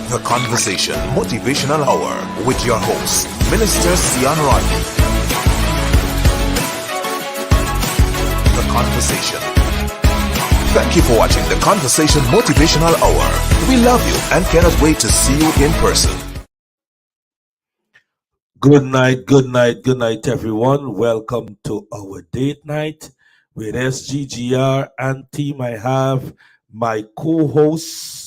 The Conversation Motivational Hour with your host, Minister Seon Rodney. The Conversation. Thank you for watching the Conversation Motivational Hour. We love you and cannot wait to see you in person. Good night, everyone. Welcome to our date night with SGGR and team. I have my co-host,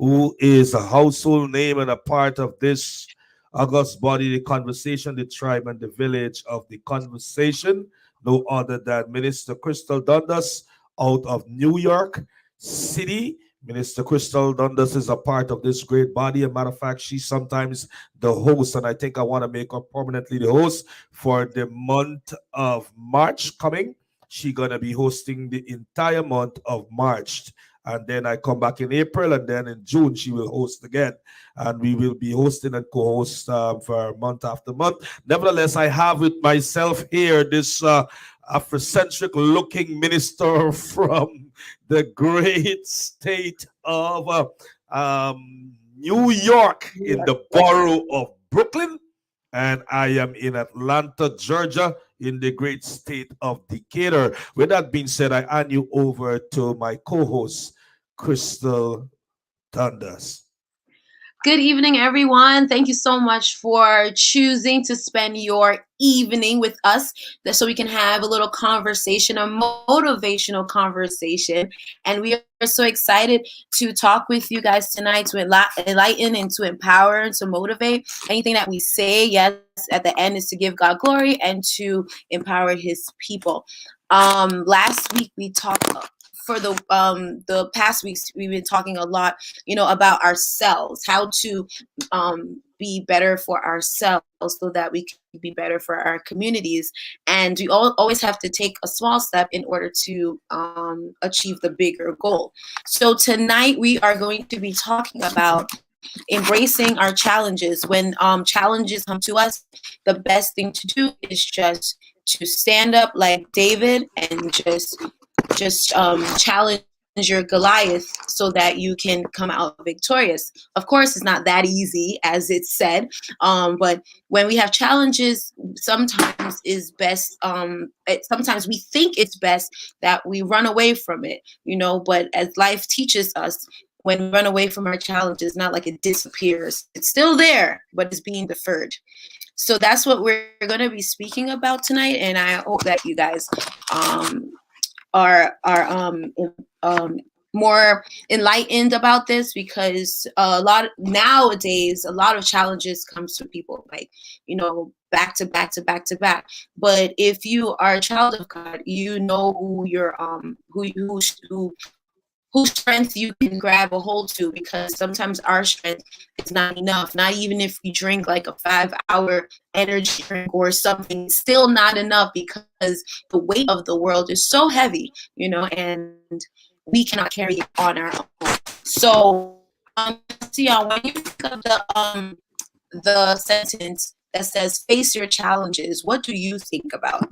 who is a household name and a part of this August body, the conversation, the tribe, and the village of the conversation. No other than Minister Crystal Dundas out of New York City. Minister Crystal Dundas is a part of this great body. As a matter of fact, she's sometimes the host, and I think I want to make her permanently the host for the month of March coming. She's going to be hosting the entire month of March. And then I come back in April, and then in June she will host again. And we will be hosting and co-host for month after month. Nevertheless, I have with myself here this Afrocentric looking minister from the great state of New York in the borough of Brooklyn. And I am in Atlanta, Georgia, in the great state of Decatur. With that being said, I hand you over to my co-host, Crystal Dundas. Good evening, everyone. Thank you so much for choosing to spend your evening with us so we can have a little conversation, a motivational conversation. And we are so excited to talk with you guys tonight to enlighten and to empower and to motivate. Anything that we say, yes, at the end is to give God glory and to empower his people. Last week we talked for the past weeks, we've been talking a lot, about ourselves, how to be better for ourselves so that we can be better for our communities. And we always have to take a small step in order to achieve the bigger goal. So tonight we are going to be talking about embracing our challenges. When challenges come to us, the best thing to do is just to stand up like David and just challenge your Goliath so that you can come out victorious. Of course, it's not that easy as it's said, but when we have challenges, sometimes is best. Sometimes we think it's best that we run away from it, But as life teaches us, when we run away from our challenges, not like it disappears. It's still there, but it's being deferred. So that's what we're going to be speaking about tonight, and I hope that you guys are more enlightened about this, because nowadays a lot of challenges comes to people back to back. But if you are a child of God, you know who your whose strength you can grab a hold to, because sometimes our strength is not enough. Not even if you drink like a 5-hour energy drink or something, it's still not enough, because the weight of the world is so heavy, and we cannot carry it on our own. So, Seon, when you think of the sentence that says "face your challenges," what do you think about?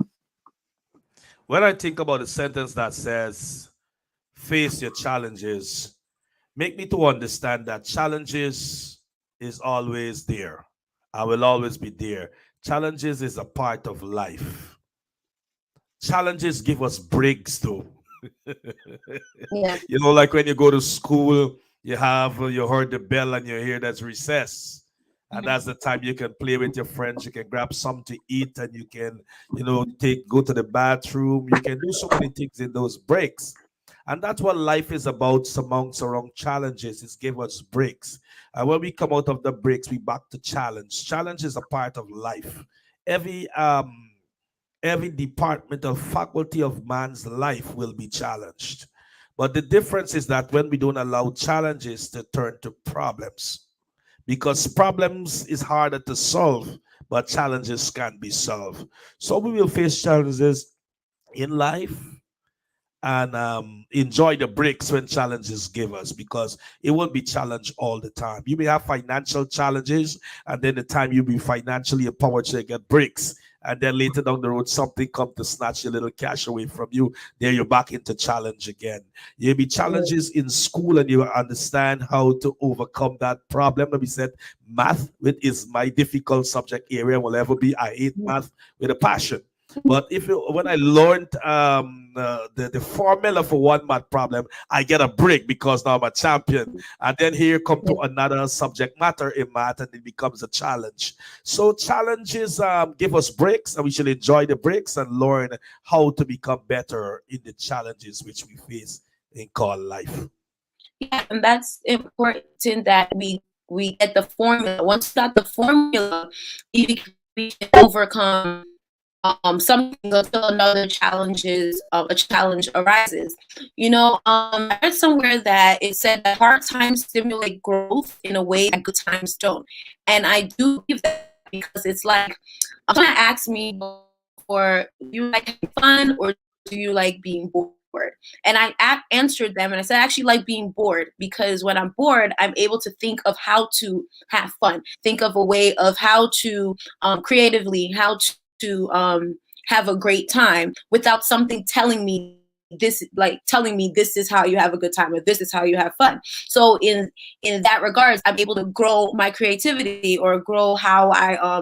When I think about the sentence that says face your challenges, make me to understand that challenges is always there. I will always be there. Challenges is a part of life. Challenges give us breaks though. Yeah. Like when you go to school, you heard the bell and you hear that's recess. And that's the time you can play with your friends. You can grab something to eat, and you can, go to the bathroom. You can do so many things in those breaks. And that's what life is about, amongst around challenges. It's give us breaks. And when we come out of the breaks, we back to challenge. Challenge is a part of life. Every departmental faculty of man's life will be challenged. But the difference is that when we don't allow challenges to turn to problems, because problems is harder to solve, but challenges can be solved. So we will face challenges in life, and enjoy the breaks when challenges give us, because it won't be challenged all the time. You may have financial challenges, and then the time you'll be financially empowered to get breaks, and then later down the road, something come to snatch your little cash away from you. There you're back into challenge again. You'll be challenges in school, and you understand how to overcome that problem. Let me say, math, which is my difficult subject area, will ever be. I hate math with a passion. But when I learned the formula for one math problem, I get a break because now I'm a champion. And then here come to another subject matter in math, and it becomes a challenge. So challenges give us breaks, and we should enjoy the breaks and learn how to become better in the challenges which we face in called life. Yeah, and that's important that we get the formula. Once you got the formula, we can overcome something until another a challenge arises. I read somewhere that it said that hard times stimulate growth in a way that good times don't, and I do believe that because it's like someone asked me before, do you like having fun or do you like being bored? And I answered them and I said, I actually like being bored, because when I'm bored, I'm able to think of how to have fun, think of a way of how to creatively, how to have a great time without something telling me this is how you have a good time, or this is how you have fun. So in that regards, I'm able to grow my creativity or grow how I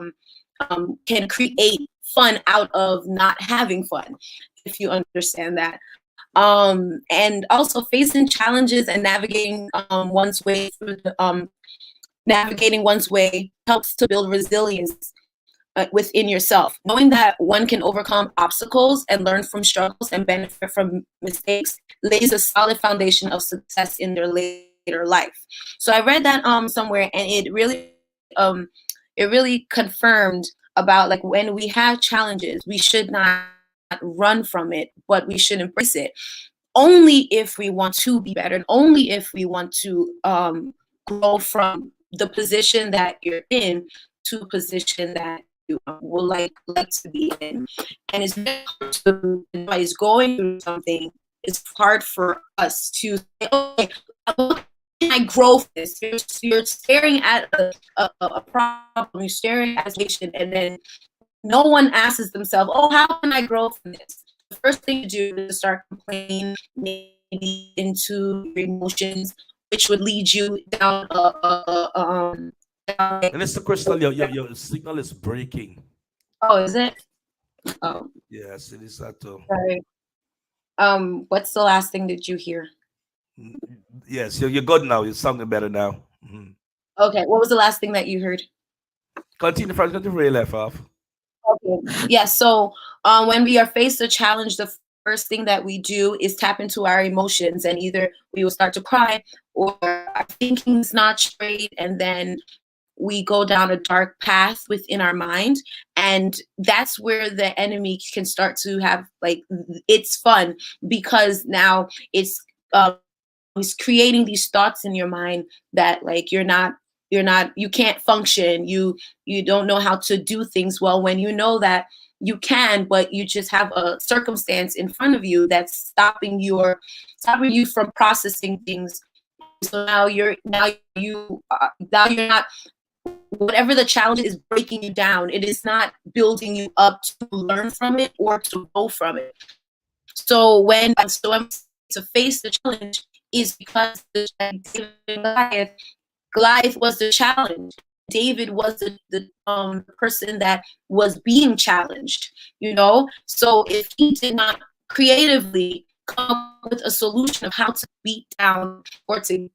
can create fun out of not having fun, if you understand that. And also facing challenges and navigating one's way through navigating one's way helps to build resilience within yourself. Knowing that one can overcome obstacles and learn from struggles and benefit from mistakes lays a solid foundation of success in their later life. So I read that somewhere, and it really confirmed about, like, when we have challenges, we should not run from it, but we should embrace it. Only if we want to be better, and only if we want to grow from the position that you're in to a position that you would like to be in. And it's very hard to, is going through something, it's hard for us to say, okay, how can I grow from this? You're staring at a problem, you're staring at a situation, and then no one asks themselves, oh, how can I grow from this? The first thing to do is start complaining, maybe into your emotions, which would lead you down Mr. Crystal, your signal is breaking. Oh, is it? Oh. Yes, it is that too. Sorry. What's the last thing that you hear? Yes, you're good now. You're sounding better now. Mm-hmm. Okay, what was the last thing that you heard? Continue, Frank. Continue where you left off. Okay. Yeah, so when we are faced a challenge, the first thing that we do is tap into our emotions, and either we will start to cry, or our thinking's not straight, and then we go down a dark path within our mind, and that's where the enemy can start to have, like, it's fun, because now it's creating these thoughts in your mind that, like, you can't function, you don't know how to do things well, when you know that you can, but you just have a circumstance in front of you that's stopping you from processing things. So now you're not, whatever the challenge is breaking you down, it is not building you up to learn from it or to grow from it. So when to face the challenge is because Goliath was the challenge. David was the person that was being challenged, So if he did not creatively come up with a solution of how to beat down or to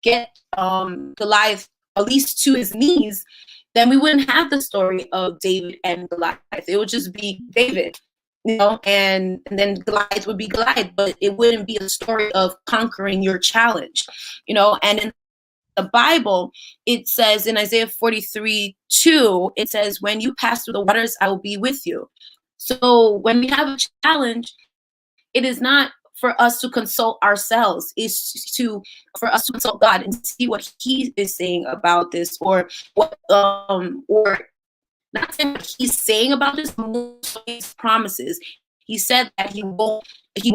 get Goliath at least to his knees, then we wouldn't have the story of David and Goliath. It would just be David, and then Goliath would be Goliath, but it wouldn't be a story of conquering your challenge, and in the Bible, it says in Isaiah 43:2, it says, when you pass through the waters, I will be with you. So when we have a challenge, it is not for us to consult ourselves, it's for us to consult God and see what he is saying about this, or what or not saying what he's saying about this, but his promises. He said that he won't leave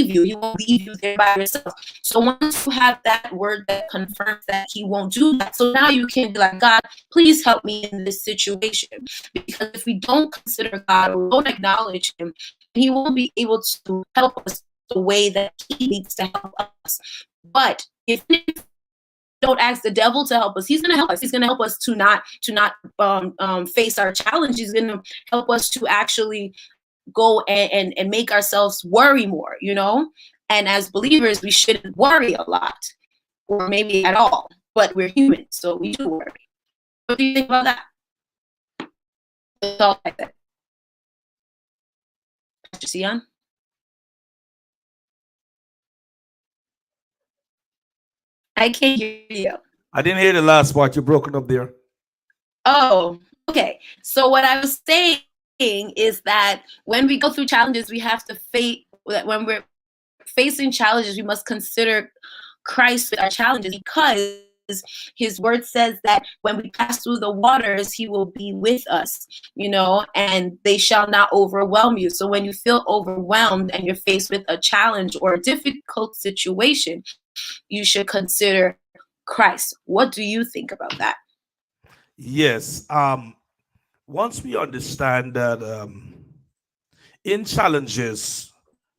you. He won't leave you there by yourself. So once you have that word that confirms that he won't do that, so now you can be like, God, please help me in this situation. Because if we don't consider God or don't acknowledge him, he won't be able to help us the way that he needs to help us. But if we don't ask the devil to help us, he's going to help us. He's going to help us to not face our challenge. He's going to help us to actually go and make ourselves worry more, And as believers, we shouldn't worry a lot, or maybe at all. But we're human, so we do worry. What do you think about that? It's all like that. Pastor Seon? I can't hear you. I didn't hear the last part. You're broken up there. Oh, okay. So what I was saying is that when we go through challenges, we have to when we're facing challenges, we must consider Christ with our challenges, because his word says that when we pass through the waters, he will be with us, and they shall not overwhelm you. So when you feel overwhelmed and you're faced with a challenge or a difficult situation, you should consider Christ. What do you think about that? Yes. Once we understand that in challenges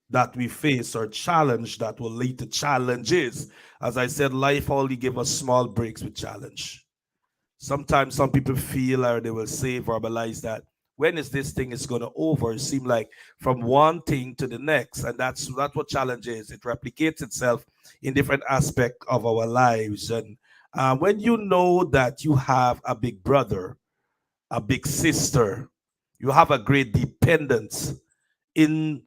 that we face or challenge that will lead to challenges, as I said, life only give us small breaks with challenge. Sometimes some people feel, or they will say, verbalize that, when is this thing is going to over? It seems like from one thing to the next, and that's what challenge is. It replicates itself in different aspects of our lives. And when you know that you have a big brother, a big sister, you have a great dependence in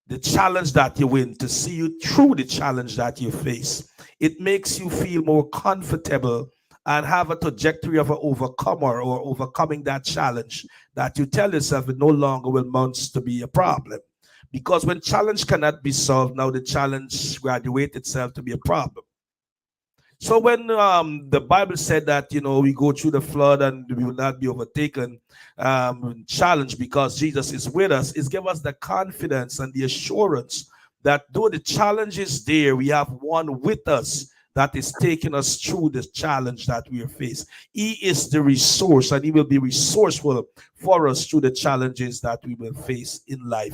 the challenge that you win, to see you through the challenge that you face. It makes you feel more comfortable and have a trajectory of an overcomer or overcoming that challenge, that you tell yourself it no longer will mount to be a problem. Because when challenge cannot be solved, now the challenge graduates itself to be a problem. So when the Bible said that, we go through the flood and we will not be overtaken, challenge, because Jesus is with us, is give us the confidence and the assurance that though the challenge is there, we have one with us that is taking us through the challenge that we are faced. He is the resource, and he will be resourceful for us through the challenges that we will face in life.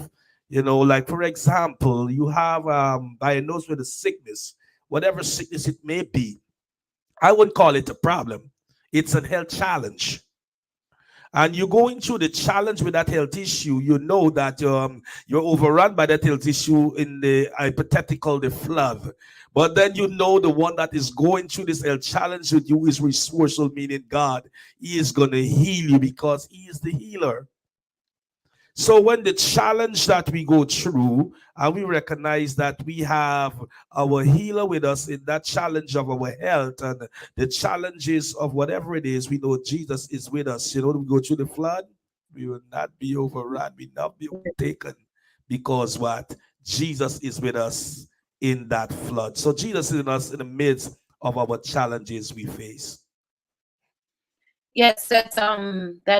Like for example, you have diagnosed with a sickness, whatever sickness it may be. I wouldn't call it a problem. It's a health challenge. And you're going through the challenge with that health issue, you know that you're overrun by that health issue in the hypothetical, the flood. But then you know the one that is going through this health challenge with you is resourceful, meaning God. He is going to heal you because he is the healer. So when the challenge that we go through, and we recognize that we have our healer with us in that challenge of our health and the challenges of whatever it is, we know Jesus is with us. We go through the flood, we will not be overrun, we will not be overtaken, because what? Jesus is with us in that flood. So Jesus is with us in the midst of our challenges we face. Yes, that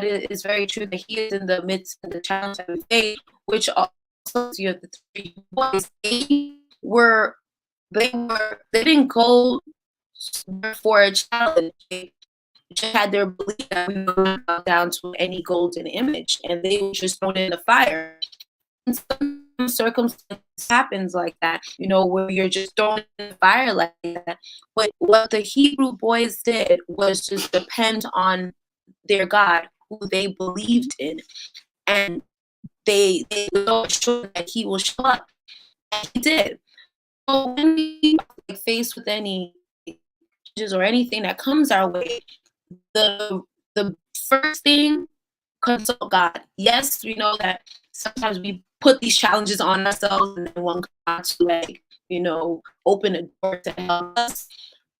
is very true. That he is in the midst of the challenge that we face, which also the three boys, they didn't go for a challenge. They just had their belief that we would not bow down to any golden image, and they were just thrown in the fire. And some circumstances happens like that, where you're just thrown in the fire like that. But what the Hebrew boys did was just depend on their God, who they believed in, and they were so sure that he will show up, and he did. So when we faced with any challenges or anything that comes our way, the first thing, consult God. Yes, we know that sometimes we put these challenges on ourselves, and then want God to open a door to help us.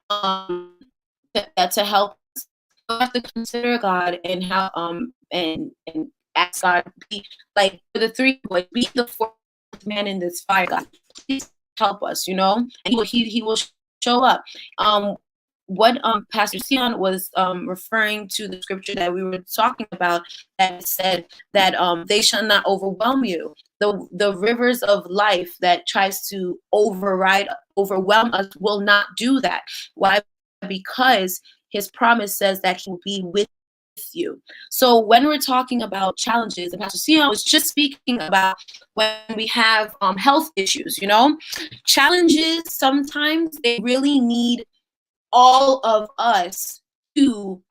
To help us, we have to consider God and how and ask God to be like for the three boys, be the fourth man in this fire. God, please help us, and he will show up. what Pastor Seon was referring to the scripture that we were talking about, that said that they shall not overwhelm you. The rivers of life that tries to overwhelm us will not do that. Why? Because his promise says that he will be with you. So when we're talking about challenges, and Pastor Seon was just speaking about when we have health issues, challenges, sometimes they really need all of us to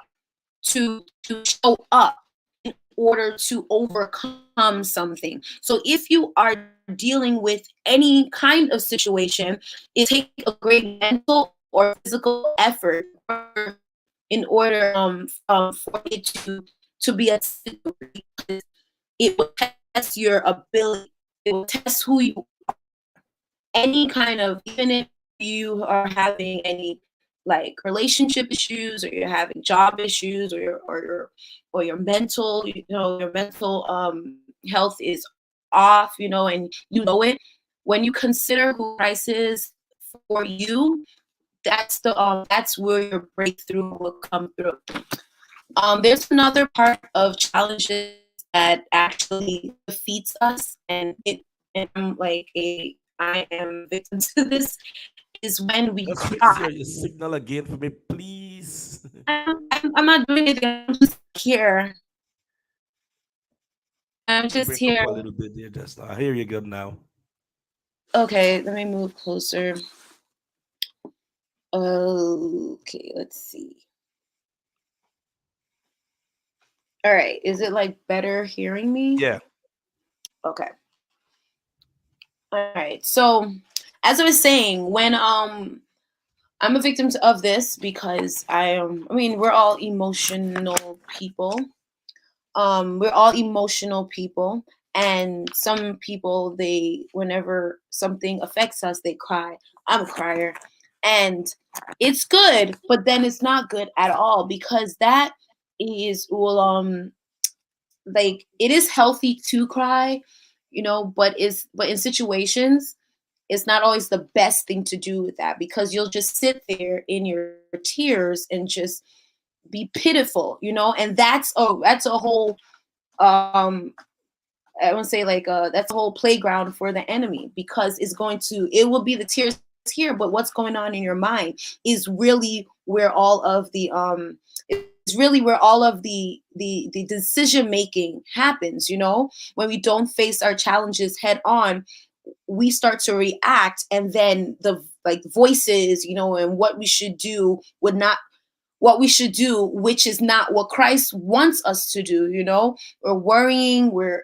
to show up in order to overcome something. So if you are dealing with any kind of situation, it takes a great mental or physical effort in order for it to be a, because it will test your ability. It will test who you, any kind of, even if you are having any like relationship issues, or you're having job issues, or your mental, your mental health is off, and it, when you consider who Christ is for you, that's where your breakthrough will come through. There's another part of challenges that actually defeats us, and I am victim to this, is when we Just fix cry. your signal again for me, please. I'm not doing anything. I'm just here. I'm You just break up here. a little bit there just now. Here you go now. Okay, let me move closer. Okay, let's see. All right, is it like better hearing me? Yeah. Okay. All right. So, as I was saying, when I'm a victim of this because I mean, we're all emotional people. We're all emotional people, and some people, they, whenever something affects us, they cry. I'm a crier, and it's good, but then it's not good at all, because that is, well, like, it is healthy to cry, but in situations, it's not always the best thing to do with that, because you'll just sit there in your tears and just be pitiful, and that's a whole, um I want to say, like, that's a whole playground for the enemy, because it will be the tears here, but what's going on in your mind is really where all of the decision making happens. When we don't face our challenges head on, we start to react, and then the, like, voices, and what we should do, which is not what Christ wants us to do. We're worrying. We're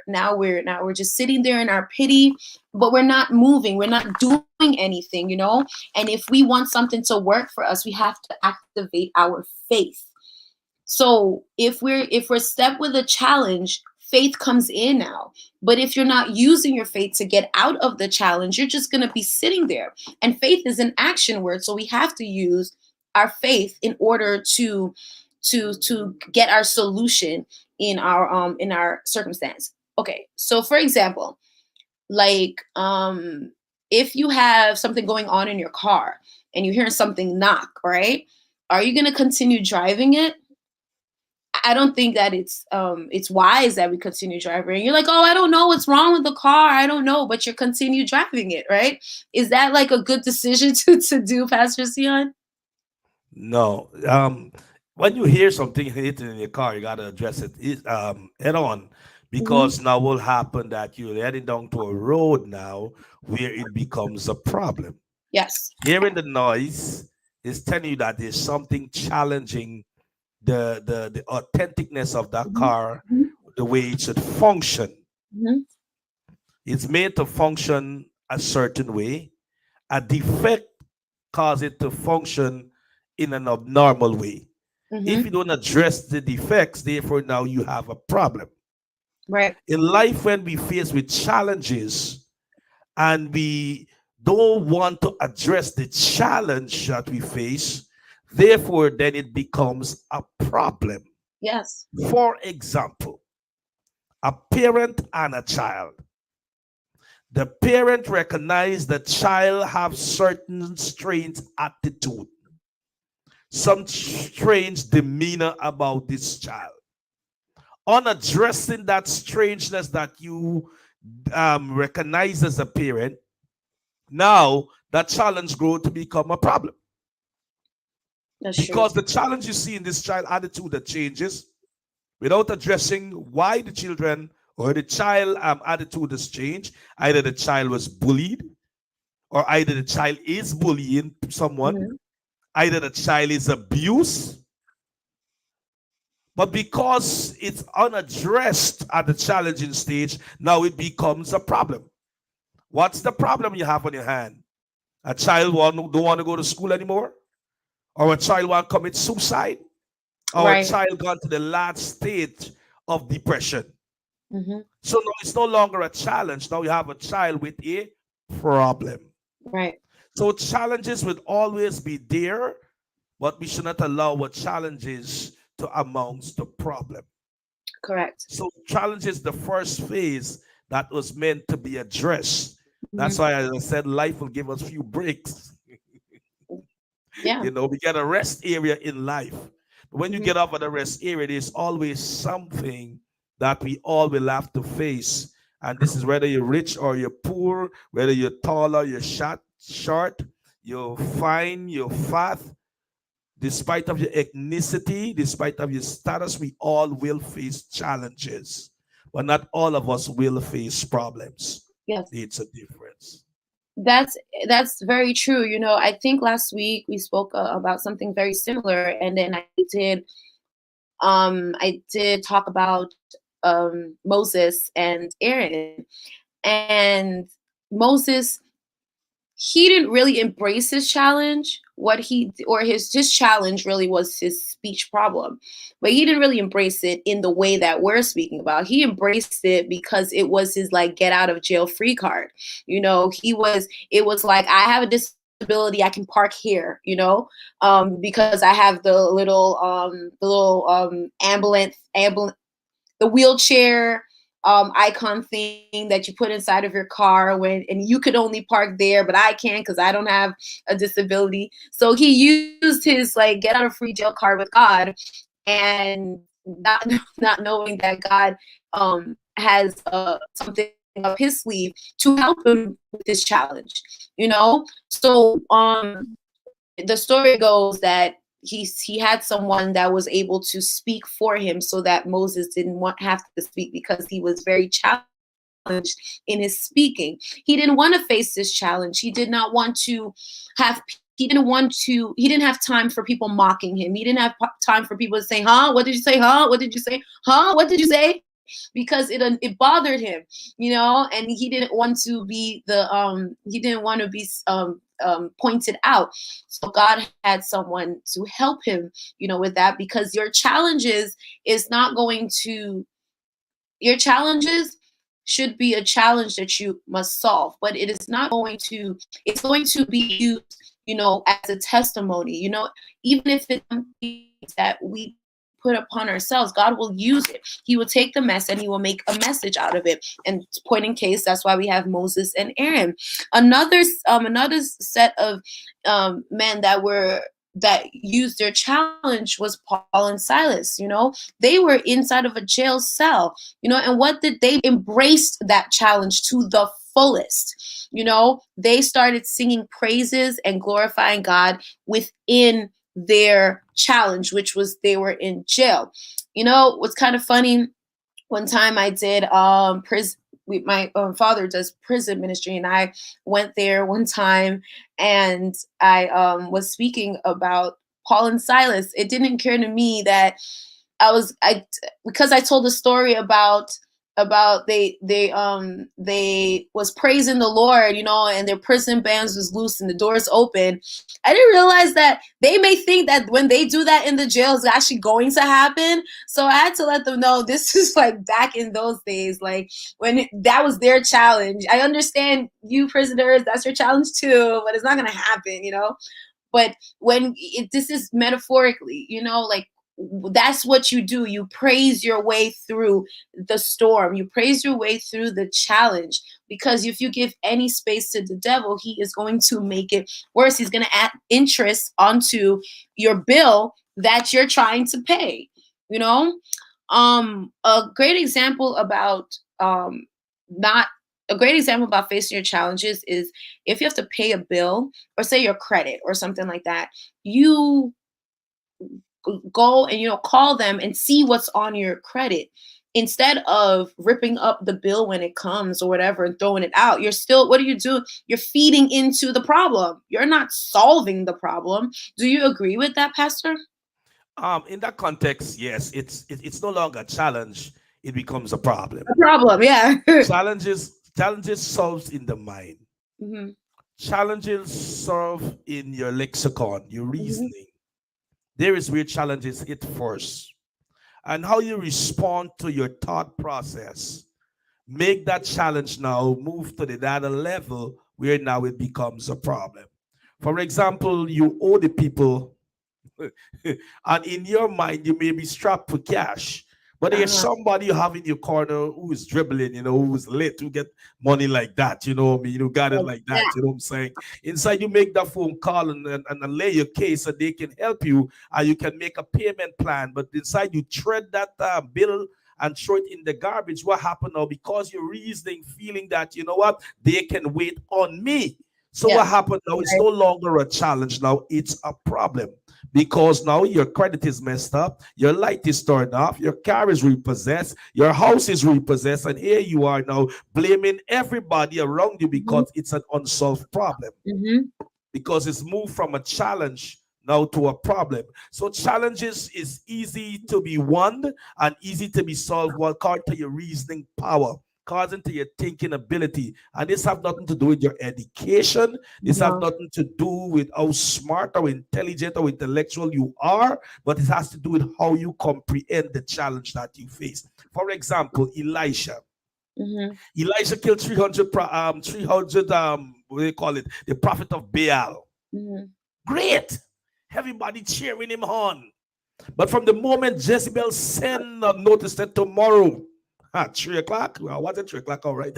just sitting there in our pity, but we're not moving. We're not doing anything. And if we want something to work for us, we have to activate our faith. So if we're stepped with a challenge, faith comes in now. But if you're not using your faith to get out of the challenge, you're just going to be sitting there. And faith is an action word, so we have to use our faith in order to get our solution in our circumstance. Okay, so for example, like, if you have something going on in your car and you hear something knock, right? Are you going to continue driving it? I don't think that it's wise that we continue driving. You're like, oh, I don't know what's wrong with the car. I don't know, but you continue driving it, right? Is that like a good decision to do, Pastor Sion? No. When you hear something hitting in your car, you gotta address it head on, Hmm. because now will happen that you're heading down to a road now where it becomes a problem. Yes. Hearing the noise is telling you that there's something challenging the authenticness of that Hmm. car, the way it should function. Hmm. It's made to function a certain way. A defect cause it to function in an abnormal way. If Hmm. you don't address the defects, therefore now you have a problem. Right. In life, when we face with challenges and we don't want to address the challenge that we face, therefore then it becomes a problem. Yes. For example, a parent and a child. The parent recognize the child have certain strange attitude. some strange demeanor about this child. On addressing that strangeness that you recognize as a parent, now that challenge grow to become a problem. That's true. Because the challenge you see in this child attitude that changes without addressing why the children or the child attitude has changed. Either the child was bullied, or either the child is bullying someone, Mhm. either the child is abused. But because it's unaddressed at the challenging stage, now it becomes a problem. What's the problem you have on your hand? A child don't want to go to school anymore? Or a child want to commit suicide? Or a Right. child gone to the last stage of depression? Hmm. So now it's no longer a challenge. Now you have a child with a problem. Right. So challenges will always be there, but we should not allow what challenges to amount to problem. Correct. So challenge is the first phase that was meant to be addressed. That's Hmm. why, as I said, life will give us few breaks. Yeah. We get a rest area in life. But when you Hmm. get off of the rest area, there's always something that we all will have to face. And this is whether you're rich or you're poor, whether you're tall or you're short, you're fine, you're fat, despite of your ethnicity, despite of your status, we all will face challenges. But not all of us will face problems. Yes. It's a difference. That's that's very true. I think last week we spoke about something very similar, and then I did talk about Moses and Aaron. And Moses, he didn't really embrace his challenge. What he or his challenge really was his speech problem, but he didn't really embrace it in the way that we're speaking about. He embraced it because it was his like get out of jail free card. It was like, I have a disability, I can park here, because I have the little ambulance, the wheelchair icon thing that you put inside of your car, and you could only park there, but I can because I don't have a disability. So he used his like get out of free jail card with God, and not not knowing that God has something up his sleeve to help him with this challenge. So the story goes that he had someone that was able to speak for him, so that Moses didn't have to speak, because he was very challenged in his speaking. He didn't want to face this challenge. He did not want to have he didn't have time for people mocking him. He didn't have time for people to say, huh, what did you say, huh, what did you say, huh, what did you say, because it bothered him, and he didn't want to be pointed out. So God had someone to help him, with that, because your challenges should be a challenge that you must solve, but it is not going to it's going to be used, as a testimony, even if it's something that we put upon ourselves. God will use it. He will take the mess and he will make a message out of it. And point in case, that's why we have Moses and Aaron. Another set of men that used their challenge was Paul and Silas. They were inside of a jail cell, and what did they embraced that challenge to the fullest. They started singing praises and glorifying God within their challenge, which was they were in jail. What's kind of funny, one time I did prison. My father does prison ministry, and I went there one time, and I was speaking about Paul and Silas. It didn't occur to me that because I told the story about they was praising the Lord, and their prison bands was loose and the doors open. I didn't realize that they may think that when they do that in the jail is actually going to happen. So I had to let them know this is like back in those days, like when that was their challenge. I understand you prisoners, that's your challenge too, but it's not gonna happen. But this is metaphorically, like that's what you do. You praise your way through the storm. You praise your way through the challenge, because if you give any space to the devil, he is going to make it worse. He's going to add interest onto your bill that you're trying to pay. You know, a great example about not a great example about facing your challenges is if you have to pay a bill, or say your credit or something like that. You go and call them and see what's on your credit, instead of ripping up the bill when it comes or whatever and throwing it out. You're still, what are you doing? You're feeding into the problem. You're not solving the problem. Do you agree with that, Pastor? In that context, yes, it's no longer a challenge, it becomes a problem. A problem, yeah. Challenges solved in the mind. Hmm. Challenges solved in your lexicon, your Hmm. reasoning. There is where challenges hit first. And how you respond to your thought process. Make that challenge now move to the other level where now it becomes a problem. For example, you owe the people, and in your mind, you may be strapped for cash. But there's Uh-huh. somebody you have in your corner who is dribbling, who's lit, who get money like that, what I mean, got it Like like that, that. you know what I'm saying? Inside, you make that phone call and lay your case so they can help you, and you can make a payment plan. But inside, you tread that bill and throw it in the garbage. What happened now? Because you're reasoning, feeling that, you know what, they can wait on me. So Yeah. what happened now? It's no longer a challenge now, it's a problem, because now your credit is messed up, your light is turned off, your car is repossessed, your house is repossessed, and here you are now blaming everybody around you Hmm. because it's an unsolved problem, Hmm. because it's moved from a challenge now to a problem. So challenges is easy to be won and easy to be solved, while according to your reasoning power, according to your thinking ability. And this have nothing to do with your education. This have No. nothing to do with how smart or intelligent or intellectual you are, but it has to do with how you comprehend the challenge that you face. For example, Elisha. Hmm. Elijah killed 300 what do they call it? The prophet of Baal. Hmm. Great. Everybody cheering him on. But from the moment Jezebel sent a notice that tomorrow at 3 o'clock, well, was it 3 o'clock? All right.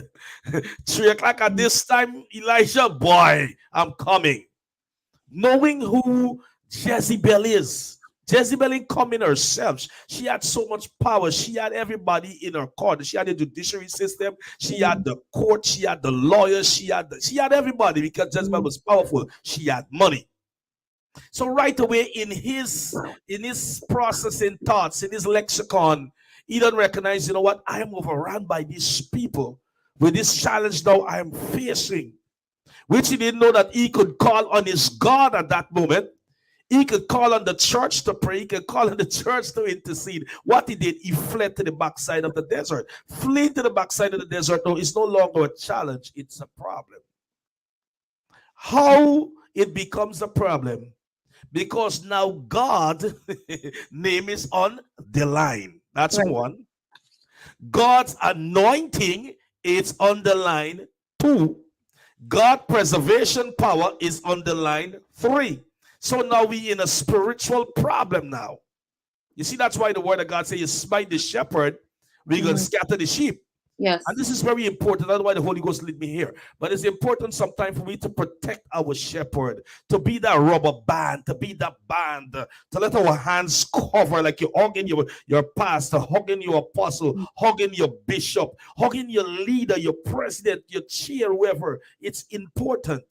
3 o'clock at this time, Elijah, boy, I'm coming. Knowing who Jezebel is. Jezebel ain't coming herself. She had so much power. She had everybody in her corner. She had the judiciary system. She had the court. She had the lawyers. She had everybody, because Jezebel Hmm. was powerful. She had money. So right away in his processing thoughts, in his lexicon, he don't recognize, you know what, I am overrun by these people with this challenge now I am facing, which he didn't know that he could call on his God at that moment. He could call on the church to pray. He could call on the church to intercede. What he did, he fled to the backside of the desert. Fleeing to the backside of the desert, no, it's no longer a challenge, it's a problem. How it becomes a problem? Because now God name is on the line. That's Right. one. God's anointing is on the line. Two. God preservation power is on the line. Three. So now we in a spiritual problem now. You see, that's why the word of God says, you smite the shepherd, we're going to Hmm. scatter the sheep. And Yes. this is very important. That's why the Holy Ghost lead me here. But it's important sometimes for me to protect our shepherd, to be that rubber band, to be that band, to let our hands cover, like you're hugging your pastor, hugging your apostle, hugging your bishop, hugging your leader, your president, your chair, whoever. It's important,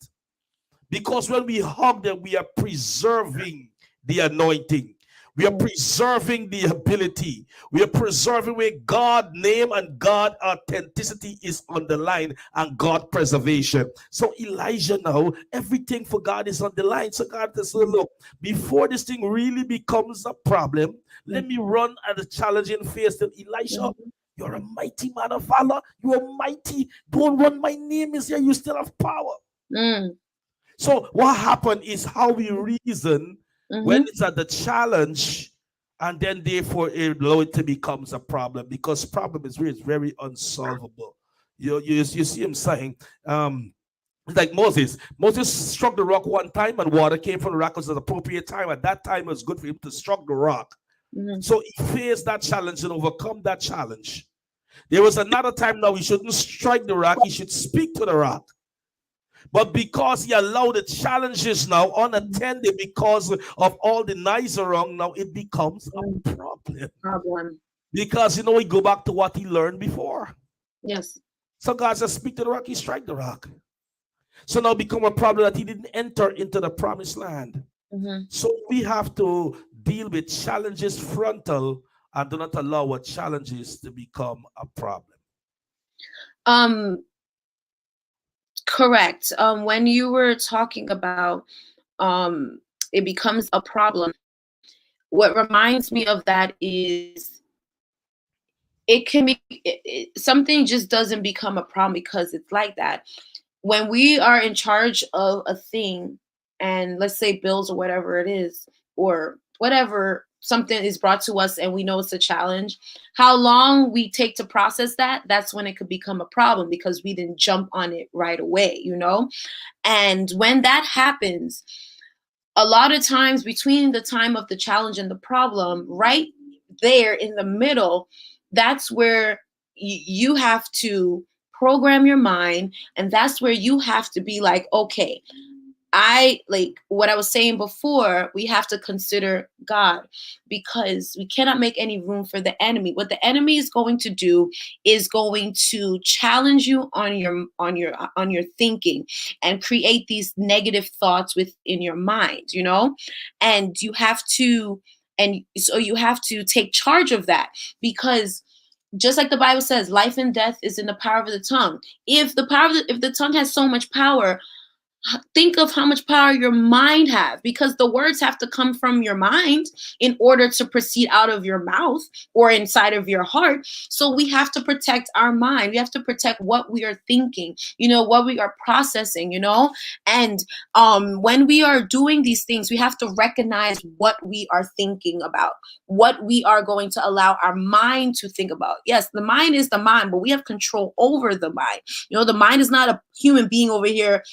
because when we hug them, we are preserving the anointing. We are Mm. preserving the ability. We are preserving where God name and God authenticity is on the line, and God preservation. So Elijah now, everything for God is on the line. So God says, look, before this thing really becomes a problem, let me run at a challenging phase. Then Elisha, Mhm. you're a mighty man of valor. You are mighty. Don't run. My name is here. You still have power. Mm. So what happened is how we reason when Mhm. it's at the challenge, and then therefore it becomes a problem, because problem is very unsolvable. You see him saying, it's like Moses. Moses struck the rock one time, and water came from the rock at an appropriate time. At that time, it was good for him to struck the rock. Mhm. So he faced that challenge and overcome that challenge. There was another time now he shouldn't strike the rock, he should speak to the rock. But because he allowed the challenges now unattended because of all the noise around, now it becomes Mhm. a problem. Problem. Because he go back to what he learned before. Yes. So God says, speak to the rock, he strike the rock. So now become a problem that he didn't enter into the promised land. Mhm. So we have to deal with challenges frontal and do not allow our challenges to become a problem. Um, correct. When you were talking about it becomes a problem, what reminds me of that is it can be something just doesn't become a problem because it's like that. When we are in charge of a thing, and let's say bills or whatever it is, or whatever something is brought to us and we know it's a challenge, how long we take to process that, that's when it could become a problem because we didn't jump on it right away, and when that happens, a lot of times between the time of the challenge and the problem, right there in the middle, that's where you have to program your mind. And that's where you have to be like, okay, I like what I was saying before, we have to consider God because we cannot make any room for the enemy. What the enemy is going to do is going to challenge you on your thinking and create these negative thoughts within your mind. And you have to and so you have to take charge of that because just like the Bible says, life and death is in the power of the tongue. If the tongue has so much power, think of how much power your mind has because the words have to come from your mind in order to proceed out of your mouth or inside of your heart. So we have to protect our mind. We have to protect what we are thinking, what we are processing. And when we are doing these things, we have to recognize what we are thinking about, what we are going to allow our mind to think about. Yes, the mind is the mind, but we have control over the mind. The mind is not a human being over here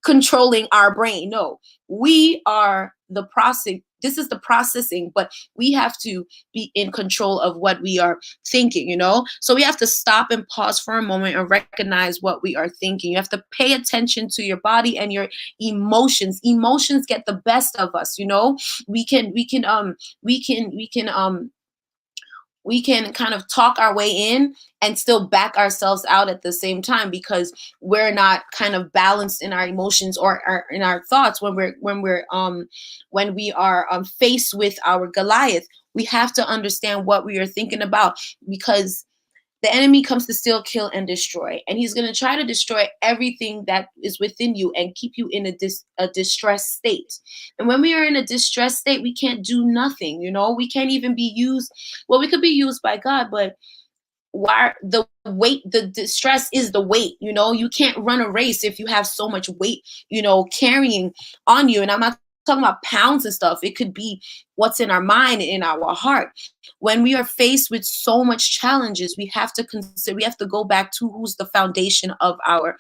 controlling our brain. No, we are the process. This is the processing, but we have to be in control of what we are thinking. So we have to stop and pause for a moment and recognize what we are thinking. You have to pay attention to your body and your emotions. Emotions get the best of us. We can kind of talk our way in and still back ourselves out at the same time because we're not kind of balanced in our emotions or in our thoughts when we are faced with our Goliath. We have to understand what we are thinking about because the enemy comes to steal, kill, and destroy. And he's going to try to destroy everything that is within you and keep you in a distressed state. And when we are in a distressed state, we can't do nothing. We can't even be used. Well, we could be used by God, but why the distress is the weight. You can't run a race if you have so much weight carrying on you. And I'm not talking about pounds and stuff. It could be what's in our mind and in our heart. When we are faced with so much challenges, we have to consider, we have to go back to who's the foundation of our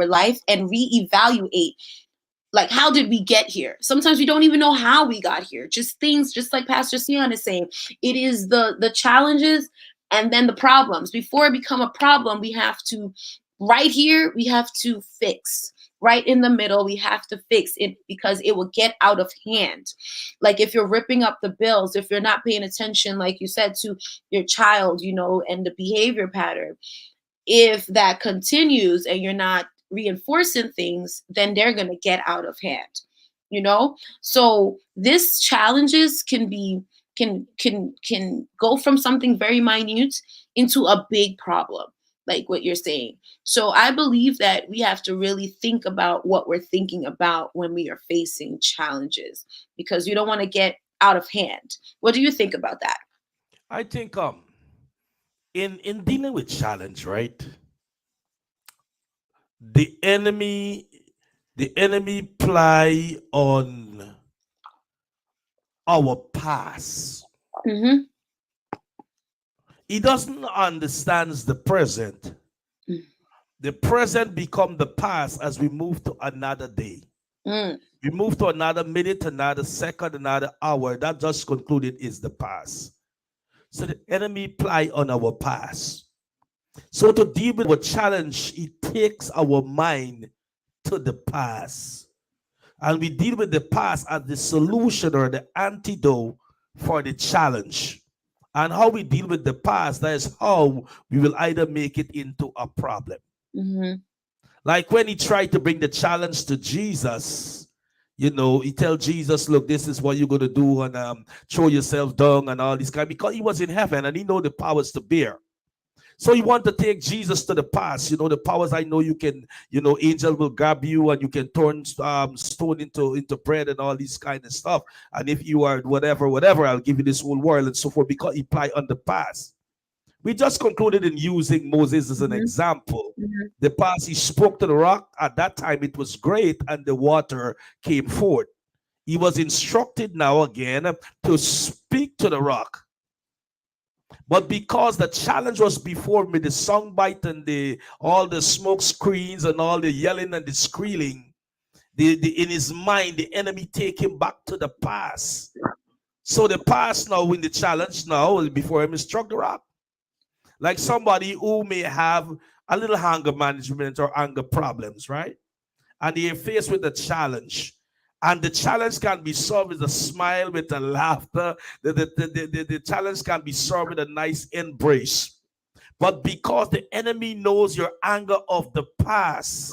life and reevaluate, like, how did we get here? Sometimes we don't even know how we got here. Just things, just like Pastor Seon is saying, it is the challenges and then the problems. Before it become a problem, we have to, right here, we have to fix. Right in the middle, we have to fix it because it will get out of hand. Like if you're ripping up the bills, if you're not paying attention, like you said, to your child, and the behavior pattern, if that continues and you're not reinforcing things, then they're going to get out of hand. So this challenges can go from something very minute into a big problem, like what you're saying. So I believe that we have to really think about what we're thinking about when we are facing challenges because you don't want to get out of hand. What do you think about that? I think in dealing with challenge, right? The enemy the enemy play on our past. Mm-hmm. He doesn't understand the present. The present become the past as we move to another day. Mm. We move to another minute, another second, another hour. That just concluded is the past. So the enemy play on our past. So to deal with our challenge, it takes our mind to the past. And we deal with the past as the solution or the antidote for the challenge. And how we deal with the past, that is how we will either make it into a problem. Mm-hmm. Like when he tried to bring the challenge to Jesus, he tell Jesus, look, this is what you're going to do, and throw yourself down and all this kind, because he was in heaven and he know the powers to bear. So you want to take Jesus to the past, the powers I know you can, angel will grab you and you can turn stone into bread and all these kind of stuff. And if you are whatever, I'll give you this whole world and so forth, because he apply on the past. We just concluded in using Moses as an Mm-hmm. example. Mm-hmm. The past, he spoke to the rock. At that time, it was great, and the water came forth. He was instructed now again to speak to the rock. But because the challenge was before me, the soundbite and all the smoke screens and all the yelling and the squealing, in his mind, the enemy take him back to the past. So the past now in the challenge now, before him, struck the rock. Like somebody who may have a little anger management or anger problems, right? And they're faced with a challenge. And the challenge can be solved with a smile, with a laughter. The challenge can be solved with a nice embrace. But because the enemy knows your anger of the past,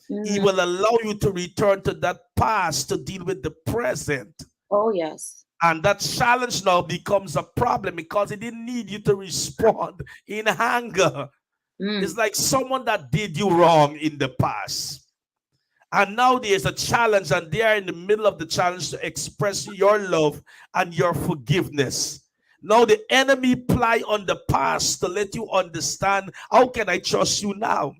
he Mm-hmm. will allow you to return to that past to deal with the present. Oh, yes. And that challenge now becomes a problem because it didn't need you to respond in anger. Mm. It's like someone that did you wrong in the past. And now there's a challenge, and they are in the middle of the challenge to express your love and your forgiveness. Now the enemy play on the past to let you understand, how can I trust you now?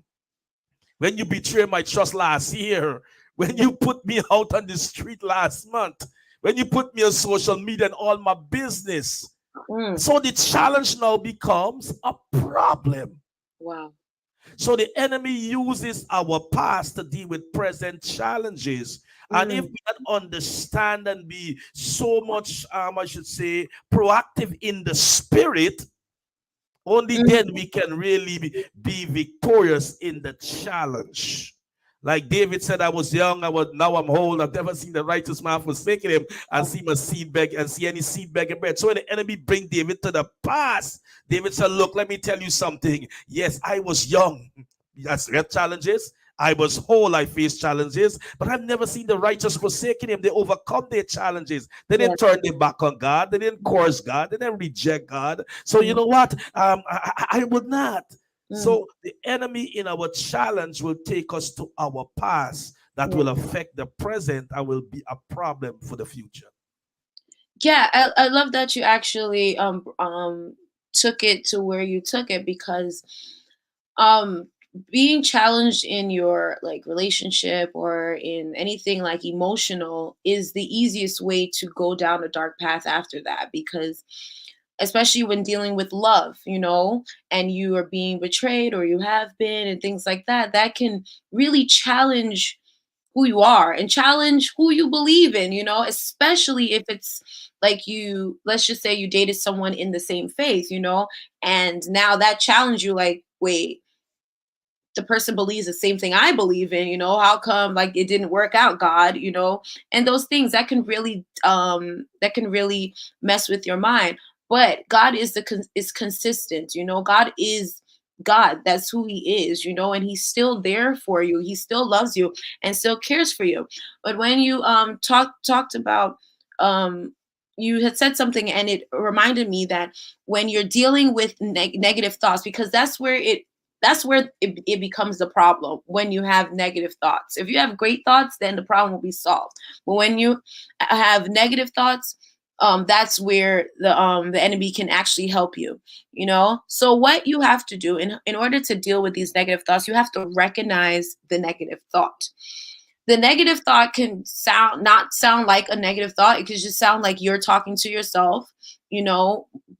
When you betrayed my trust last year, when you put me out on the street last month, when you put me on social media and all my business. Mm. So the challenge now becomes a problem. Wow. So the enemy uses our past to deal with present challenges. And if Mm. we don't understand and be so much, I should say, proactive in the spirit, only then Mm. we can really be victorious in the challenge. Like David said, I was young, now I'm old. I've never seen the righteous man forsaking him and see my seed beg and see any seed begging bread. So when the enemy bring David to the past, David said, look, let me tell you something. Yes, I was young. That's real challenges. I was whole, I faced challenges, but I've never seen the righteous forsaking him. They overcome their challenges. They didn't Yes. turn their back on God. They didn't curse God. They didn't reject God. So you Mm. know what? I would not. Mm. So the enemy in our challenge will take us to our past that Yeah. will affect the present and will be a problem for the future. Yeah, I love that you actually took it to where you took it, because um being challenged in your like relationship or in anything like emotional is the easiest way to go down a dark path after that, because especially when dealing with love, and you are being betrayed or you have been and things like that, that can really challenge who you are and challenge who you believe in, especially if it's like, let's just say you dated someone in the same faith, and now that challenge you, like, wait, the person believes the same thing I believe in, how come like it didn't work out, God, and those things that can really mess with your mind. But God is consistent, God is God. That's who he is, and he's still there for you. He still loves you and still cares for you. But when you talked about you had said something, and it reminded me that when you're dealing with negative thoughts, because that's where it becomes the problem. When you have negative thoughts, if you have great thoughts, then the problem will be solved. But when you have negative thoughts, that's where the enemy can actually help you, so what you have to do in order to deal with these negative thoughts, you have to recognize the negative thought. The negative thought can not sound like a negative thought. It could just sound like you're talking to yourself,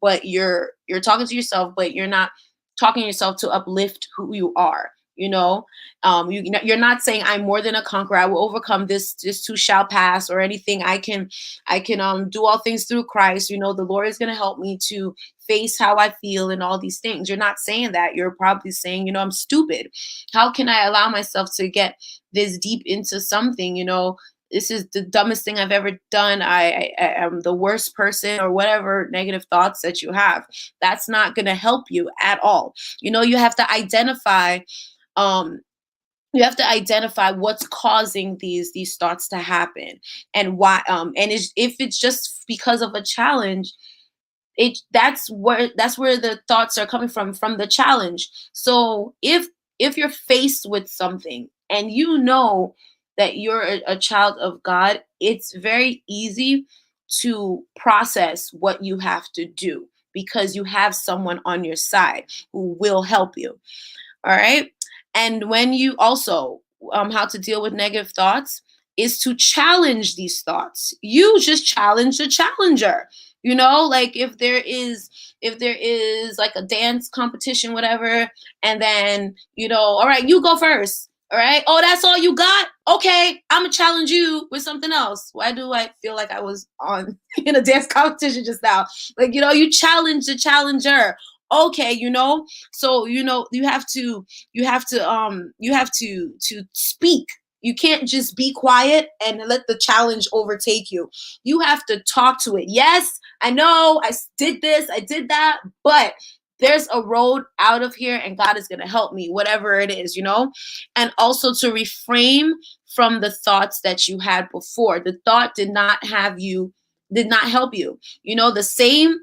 but you're talking to yourself, but you're not talking to yourself to uplift who you are. You know, you're not saying I'm more than a conqueror. I will overcome this. This too shall pass, or anything. I can do all things through Christ. You know, the Lord is going to help me to face how I feel and all these things. You're not saying that. You're probably saying, you know, I'm stupid. How can I allow myself to get this deep into something? You know, this is the dumbest thing I've ever done. I am the worst person, or whatever negative thoughts that you have. That's not going to help you at all. You know, you have to identify um what's causing these thoughts to happen, and why, and if it's just because of a challenge, that's where the thoughts are coming from the challenge. So if you're faced with something and you know that you're a child of God, it's very easy to process what you have to do, because you have someone on your side who will help you. All right. And when you also, how to deal with negative thoughts is to challenge these thoughts. You just challenge the challenger. You know, like if there is like a dance competition, whatever, and then, you know, all right, you go first. All right. Oh, that's all you got? Okay, I'm gonna challenge you with something else. Why do I feel like I was on in a dance competition just now? Like, you know, you challenge the challenger. Okay, you know, so you know you have to speak. You can't just be quiet and let the challenge overtake you. You have to talk to it. Yes, I know did this, I did that, but there's a road out of here, and God is going to help me, whatever it is, you know. And also to reframe from the thoughts that you had before. The thought did not help you. You know, the same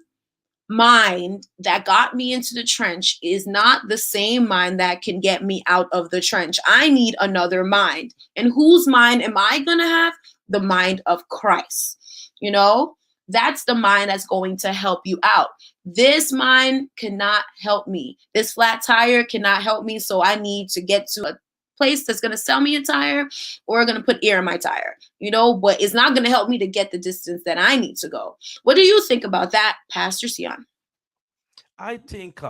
mind that got me into the trench is not the same mind that can get me out of the trench. I need another mind. And whose mind am I going to have? The mind of Christ. You know, that's the mind that's going to help you out. This mind cannot help me. This flat tire cannot help me. So I need to get to a place that's going to sell me a tire, or going to put air in my tire, you know, but it's not going to help me to get the distance that I need to go. What do you think about that, Pastor Seon? I think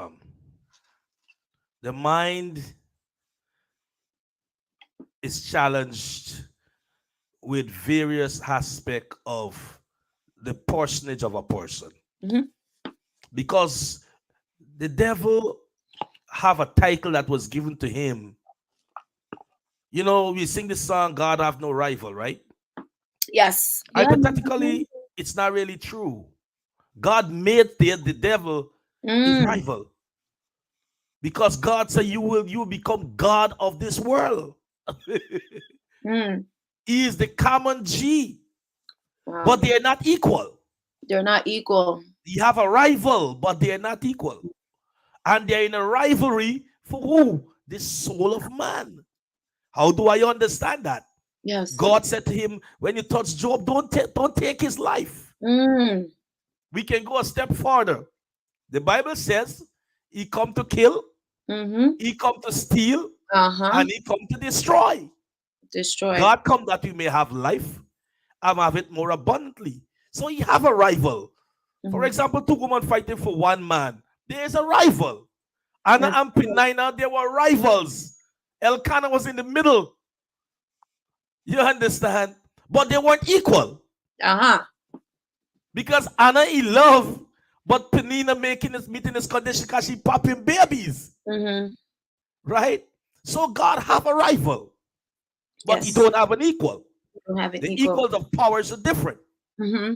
the mind is challenged with various aspects of the personage of a person, Mhm. because the devil have a title that was given to him. You know, we sing the song "God Have No Rival," right? Yes. Yeah. Hypothetically, it's not really true. God made the devil his Mm, rival, because God said you will become God of this world. mm. He is the common G, Wow. but they are not equal. They're not equal. You have a rival, but they are not equal. And they're in a rivalry for who? The soul of man. How do I understand that? Yes. God said to him, when you touch Job, don't take his life. Mm, We can go a step further. The Bible says he come to kill, mm-hmm. he come to steal, Uh-huh. and he come to destroy. Destroy. God come that we may have life and have it more abundantly. So you have a rival. For Mhm. example, two women fighting for one man. There is a rival. Anna Yes. and Penina, they were rivals. Elkanah was in the middle. You understand? But they weren't equal. Uh-huh. Because Anna he loved, but Penina meeting his condition because she popping babies. Mm-hmm. Right? So God have a rival, but he Yes. don't have an equal. We don't have an The equal. equals of powers are different. Mm-hmm.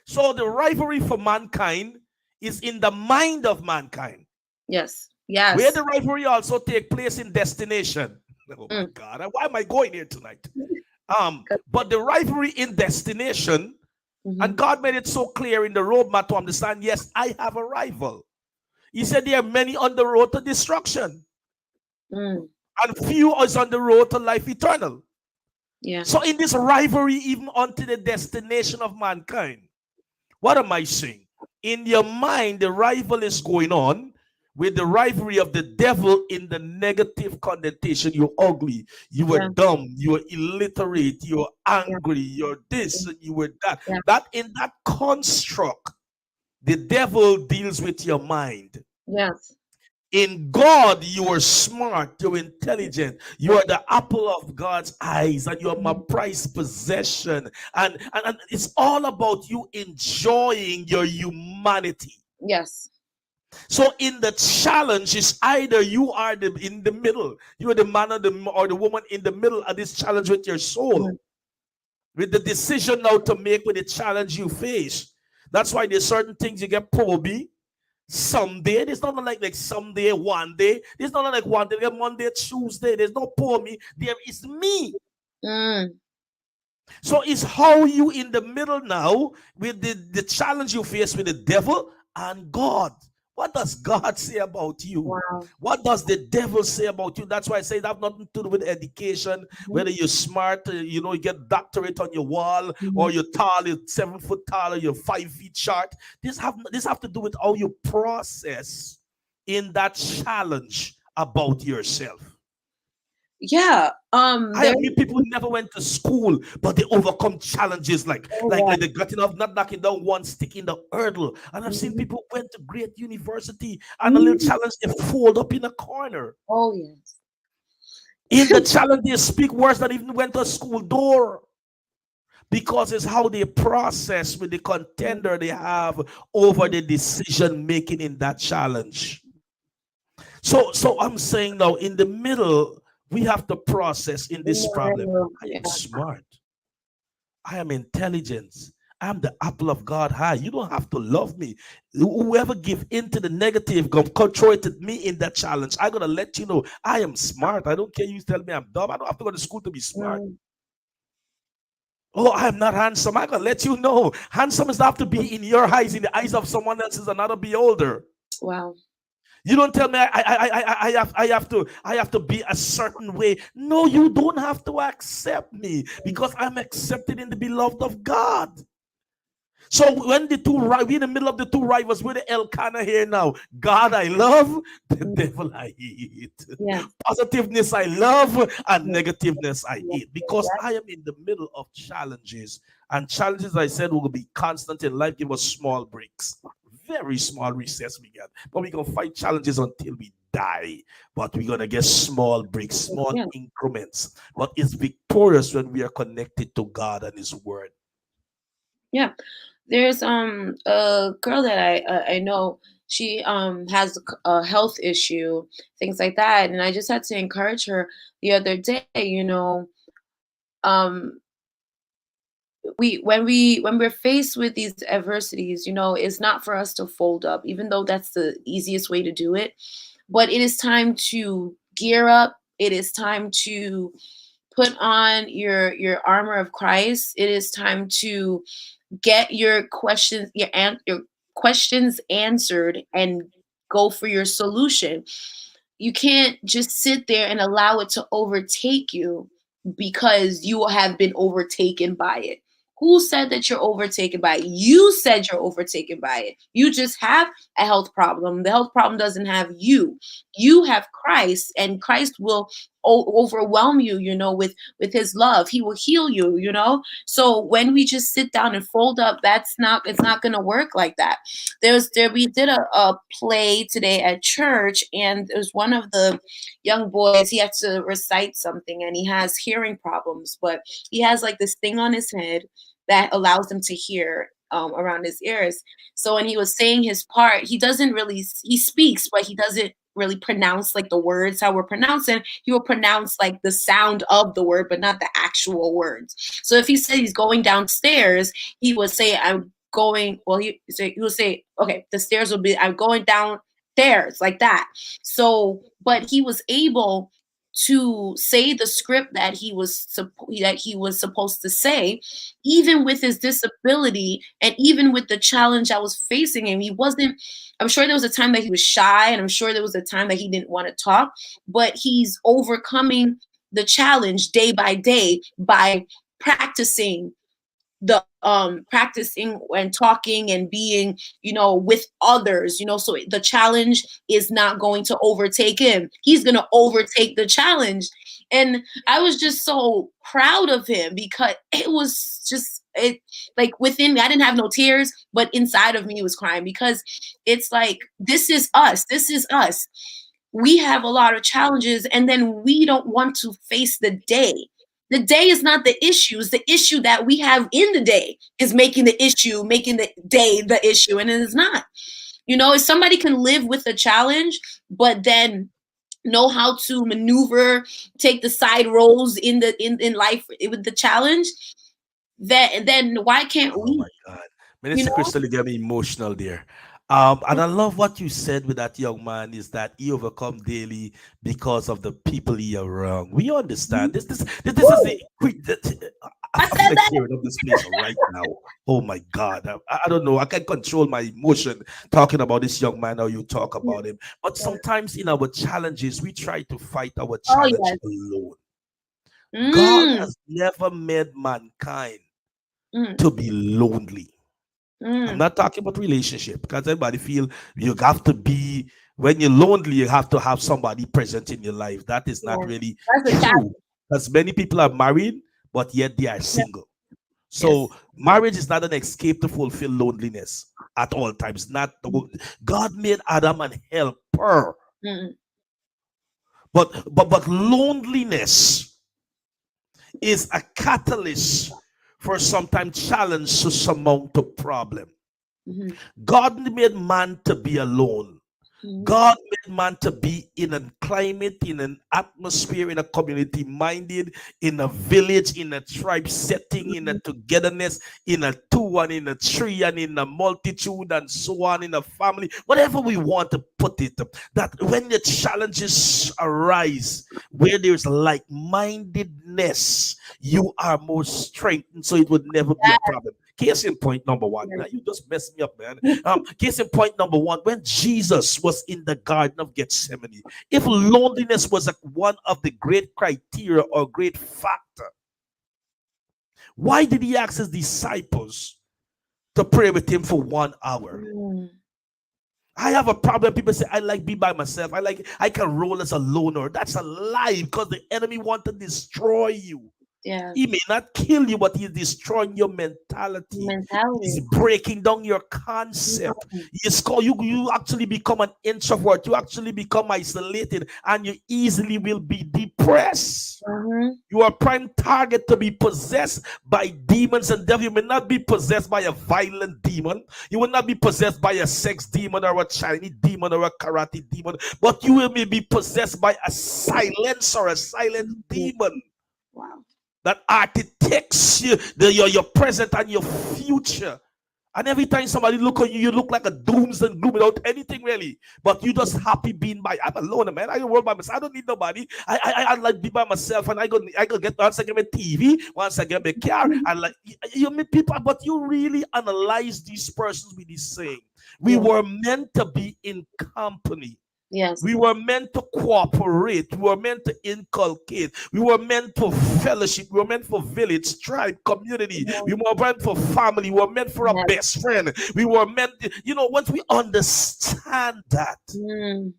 So the rivalry for mankind is in the mind of mankind, Yes. where Yes. the rivalry also take place in destination. Oh my Mm. God, why am I going here tonight? But the rivalry in destination, Mm-hmm. and God made it so clear in the roadmap to understand, yes, I have a rival. He said there are many on the road to destruction, Mm. and few is on the road to life eternal. Yeah. So in this rivalry, even unto the destination of mankind, what am I saying? In your mind, the rival is going on with the rivalry of the devil in the negative connotation. You're ugly, you were Yeah. dumb, you were illiterate, you're Yeah. angry, you're this, and you were that. Yeah. That in that construct, the devil deals with your mind. Yes. In God, you are smart, you're intelligent, you are the apple of God's eyes, and you are my prized possession. And it's all about you enjoying your humanity. Yes. So in the challenge, is either you are in the middle, you are the man or the woman in the middle of this challenge with your soul, with the decision now to make with the challenge you face. That's why there's certain things you get probably someday. There's not like someday, one day. There's not like one day, Monday, Tuesday. There's no poor me. There is me. Mm. So it's how you in the middle now with the challenge you face with the devil and God. What does God say about you? Wow. What does the devil say about you? That's why I say it have nothing to do with education, whether you're smart, you get doctorate on your wall, or you're tall, you're 7 foot tall, or you're 5 feet short. This have to do with how you process in that challenge about yourself. Yeah. I have met people who never went to school, but they overcome challenges like they got enough, not knocking down one stick in the hurdle. And I've seen people who went to great university and a little challenge they fold up in a corner. Oh yes. In the challenge, they speak words that even went to a school door. Because it's how they process with the contender they have over the decision making in that challenge. So I'm saying now, in the middle, we have to process in this problem. I am smart. I am intelligent. I am the apple of God high. You don't have to love me. Whoever give into the negative, controled me in that challenge. I gotta let you know I am smart. I don't care you tell me I'm dumb. I don't have to go to school to be smart. Oh, I'm not handsome. I gotta let you know handsome is not have to be in your eyes, in the eyes of someone else is another beholder. Wow. You don't tell me I have to be a certain way. No, you don't have to accept me because I'm accepted in the beloved of God. So when we're in the middle of the two rivals, we're the Elkanah here now. God I love, the devil I hate. Yes. Positiveness I love, and negativeness I hate. Because I am in the middle of challenges. And challenges, I said, will be constant in life. Give us small breaks. Very small recess we get. But we're going to fight challenges until we die. But we're going to get small breaks, small increments. But it's victorious when we are connected to God and His Word. Yeah. There's a girl that I know. She has a health issue, things like that, and I just had to encourage her the other day. Um, when we're faced with these adversities, it's not for us to fold up, even though that's the easiest way to do it. But it is time to gear up. It is time to put on your armor of Christ. It is time to get your questions answered and go for your solution. You can't just sit there and allow it to overtake you because you have been overtaken by it. Who said that you're overtaken by it? You said you're overtaken by it. You just have a health problem. The health problem doesn't have you. You have Christ, and Christ will overwhelm you, with his love. He will heal you. So when we just sit down and fold up, it's not going to work like that. We did a play today at church, and there's one of the young boys. He had to recite something, and he has hearing problems, but he has like this thing on his head that allows him to hear around his ears. So when he was saying his part, he speaks, but he doesn't really pronounce like the words how we're pronouncing. He will pronounce like the sound of the word, but not the actual words. So if he said he's going downstairs, he would say, I'm going, well, he will say, okay, the stairs will be, I'm going downstairs, like that. So, but he was able to say the script that he was supposed to say, even with his disability and even with the challenge I was facing him. I'm sure there was a time that he was shy, and I'm sure there was a time that he didn't want to talk, but he's overcoming the challenge day by day by practicing the practicing and talking and being, with others, so the challenge is not going to overtake him. He's going to overtake the challenge. And I was just so proud of him, because it was just, it, like, within me, I didn't have no tears, but inside of me was crying, because it's like, this is us. This is us. We have a lot of challenges, and then we don't want to face the day. The day is not the issue. It's the issue that we have in the day is making the day the issue, and it is not. If somebody can live with a challenge, but then know how to maneuver, take the side roles in life with the challenge, then why can't Oh we? my God. You Minister know? Crystal, you get me emotional there. And I love what you said with that young man is that he overcome daily because of the people he around. We understand this is Woo! the I I feel said like that. tearing up this place right now. Oh my God. I don't know. I can't control my emotion talking about this young man, how you talk about him. But sometimes in our challenges, we try to fight our Oh challenge yes. alone. God Mm, has never made mankind mm, to be lonely. I'm mm. not talking about relationship because everybody feel you have to be when you're lonely, you have to have somebody present in your life. That is not Yes. really That's a true. challenge. Because many people are married, but yet they are Yeah. single. So Yes. marriage is not an escape to fulfill loneliness at all times. Not God made Adam an helper, Mm, but loneliness is a catalyst for sometimes challenge to surmount a problem. mhm, God made man to be alone. mhm, God made man to be in a climate, in an atmosphere, in a community minded, in a village, in a tribe setting, in a mhm. togetherness, in a two and in a three and in a multitude and so on, in a family, whatever we want to put it. That when the challenges arise, where there's like mindedness, you are more strengthened, so it would never be a problem. Case in point number one. Now Yes. you just messed me up, man. Case in point number one, when Jesus was in the Garden of Gethsemane, if loneliness was one of the great criteria or great factor, why did he ask his disciples to pray with him for 1 hour? Mm, I have a problem. People say I like be by myself. I can roll as a loner. That's a lie because the enemy want to destroy you. yeah. He may not kill you, but he's destroying your mentality. He's Mentality. breaking down your concept. Mhm, You actually become an introvert. You actually become isolated, and you easily will be depressed. mhm, You are a prime target to be possessed by demons and devil. You may not be possessed by a violent demon. You will not be possessed by a sex demon or a Chinese demon or a karate demon, but you will be possessed by a silence or a silent mhm. demon Wow. that architects your present and your future. And every time somebody look at you, you look like a dooms and gloom without anything really. But you just happy being by. I'm alone, man. I don't work by myself. I don't need nobody. I like be by myself, and I go get once I get my TV, once I get my car, and like you meet people, but you really analyze these persons with this saying. We Yeah. were meant to be in company. Yes. We were meant to cooperate. We were meant to inculcate. We were meant for fellowship. We were meant for village, tribe, community. We Mhm. were meant for family. We were meant for a Yes. best friend. We were meant, once we understand that, Mm,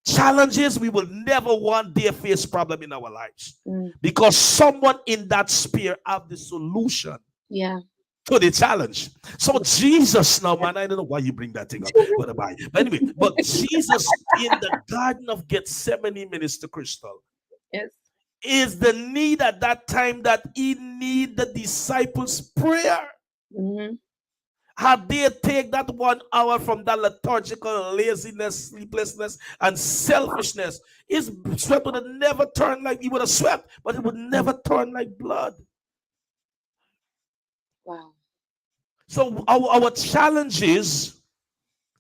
challenges, we will never one day face problem in our lives. mm. Because someone in that sphere have the solution Yeah. to the challenge. So Jesus, now man, I don't know why you bring that thing up, but anyway, but Jesus in the Garden of Gethsemane, Minister Crystal, Yes. is the need at that time that he need the disciples' prayer. Mhm. Had they take that 1 hour from that liturgical laziness, sleeplessness, and selfishness, his sweat would have never turned like he would have sweat, but it would never turn like blood. Wow. So our challenges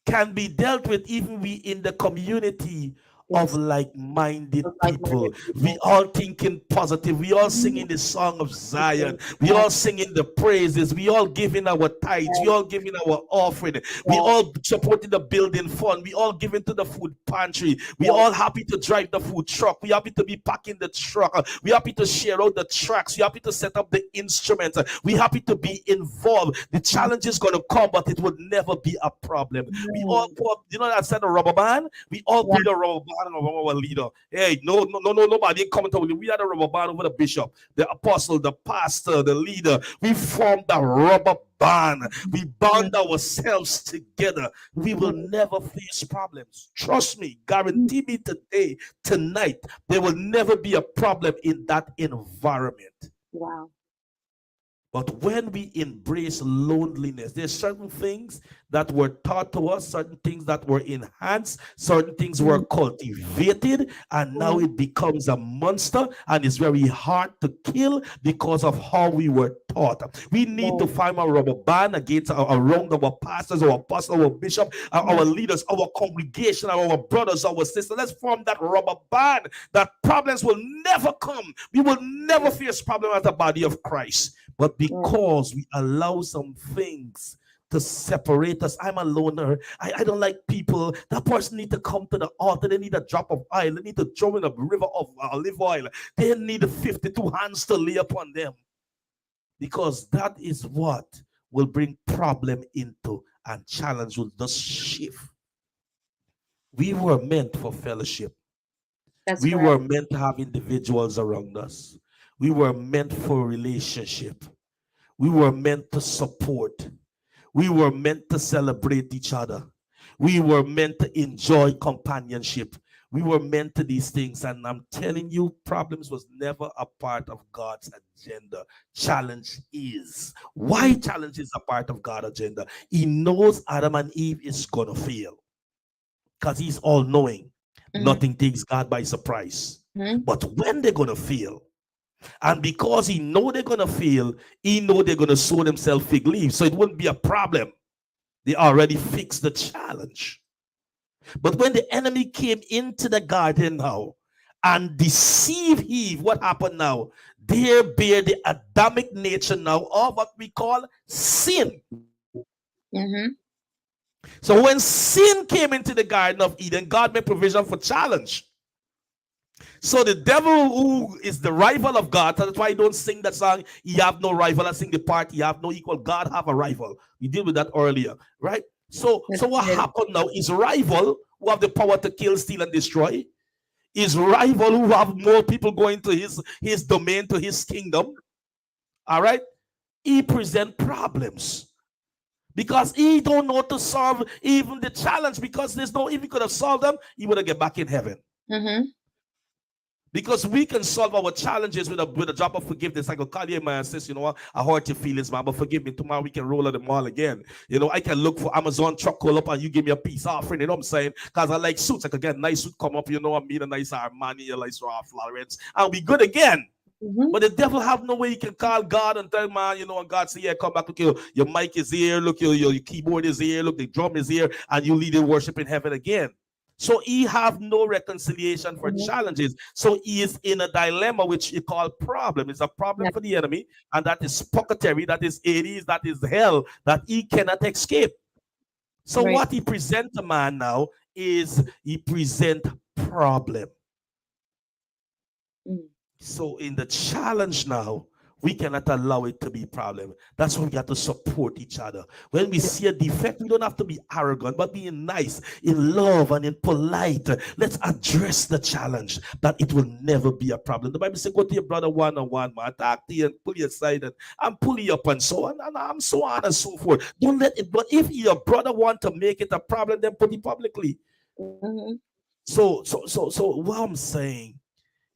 can be dealt with even we in the community of Yes. like-minded Those people. like-minded We people. all thinking positive. We all Mhm. singing the song of Zion. Okay. We Yes. all singing the praises. We all giving our tithes. We Yes. all giving our offering. We Yes. all supporting the building fund. We all giving to the food pantry. We Yes. all happy to drive the food truck. We happy to be packing the truck. We happy to share out the tracks. We happy to set up the instruments. We happy to be involved. The challenge is going to come, but it would never be a problem. We all Mm. put, that said a rubber band. We all Yeah. put a rubber band on our leader. Hey, no, nobody coming to. We had a rubber band over the bishop, the apostle, the pastor, the leader. We formed a rubber band. We Mm. bound ourselves together. We will Mm. never face problems. Trust me, Mm. guarantee me today, tonight, there will never be a problem in that environment. Wow. But when we embrace loneliness, there's certain things that were taught to us, certain things that were enhanced, certain things were Mm. cultivated, and now Mm. it becomes a monster and it's very hard to kill because of how we were taught. We need to Yes. find a rubber band against around our pastors, our apostles, our bishop, our Yes. leaders, our congregation, our brothers, our sisters. Let's form that rubber band that problems will never come. We will never face problems as the body of Christ. But Yes. because we allow some things to separate us, I'm a loner. I don't like people. That person need to come to the altar. They need a drop of oil. They need to throw in a river of olive oil. They need 52 hands to lay upon them. Because that is what will bring problem into and challenge will just shift. We were meant for fellowship. That's We correct. were meant to have individuals around us. We were meant for relationship. We were meant to support. We were meant to celebrate each other. We were meant to enjoy companionship. We were meant to these things. And I'm telling you, problems was never a part of God's agenda. Challenge is. Why Mm. challenge is a part of God's agenda? He knows Adam and Eve is going to fail because he's all knowing. Mm-hmm. Nothing takes God by surprise. Mm-hmm. But when they're going to fail, and because he know they're gonna fail, he know they're gonna sow themselves fig leaves. So it wouldn't be a problem. They already fixed the challenge. But when the enemy came into the garden now and deceived Eve, what happened now? There bear the Adamic nature now of what we call sin. Mm-hmm. So when sin came into the Garden of Eden, God made provision for challenge. So the devil, who is the rival of God, that's why you don't sing that song, "He have no rival." I sing the part, "He have no equal." God have a rival. We did with that earlier, right? So That's what good. happened now is rival who have the power to kill, steal, and destroy. Is rival who have more people going to his domain, to his kingdom. All right, he present problems because he don't know to solve even the challenge, because there's no, if he could have solved them, he would have get back in heaven. Mm-hmm. Because we can solve our challenges with a drop of forgiveness. I could call you, man, sis, you know what? I hurt your feelings, man, but forgive me. Tomorrow we can roll at the mall again. You know, I can look for Amazon truck call up and you give me a peace offering, you know what I'm saying? Because I like suits. I could get a nice suit come up, you know, I mean, a nice Armani, a nice Ralph Lauren. I'll be good again. Mm-hmm. But the devil have no way he can call God and tell, man, you know, and God say, yeah, come back, look, your mic is here, look, your keyboard is here, look, the drum is here, and you lead in worship in heaven again. So he have no reconciliation for Mm-hmm. challenges. So he is in a dilemma, which he call problem. It's a problem Yeah. for the enemy, and that is purgatory, that is Hades, that is hell, that he cannot escape. So Right. what he present to man now is he present problem. Mm. So in the challenge now, we cannot allow it to be a problem. That's why we got to support each other. When we see a defect, we don't have to be arrogant, but being nice, in love, and in polite. Let's address the challenge that it will never be a problem. The Bible says, go to your brother one-on-one, man. Talk to you and pull you aside and pull you up and so on, and so on and so forth. Don't let it, but if your brother want to make it a problem, then put it publicly. Mm-hmm. So what I'm saying,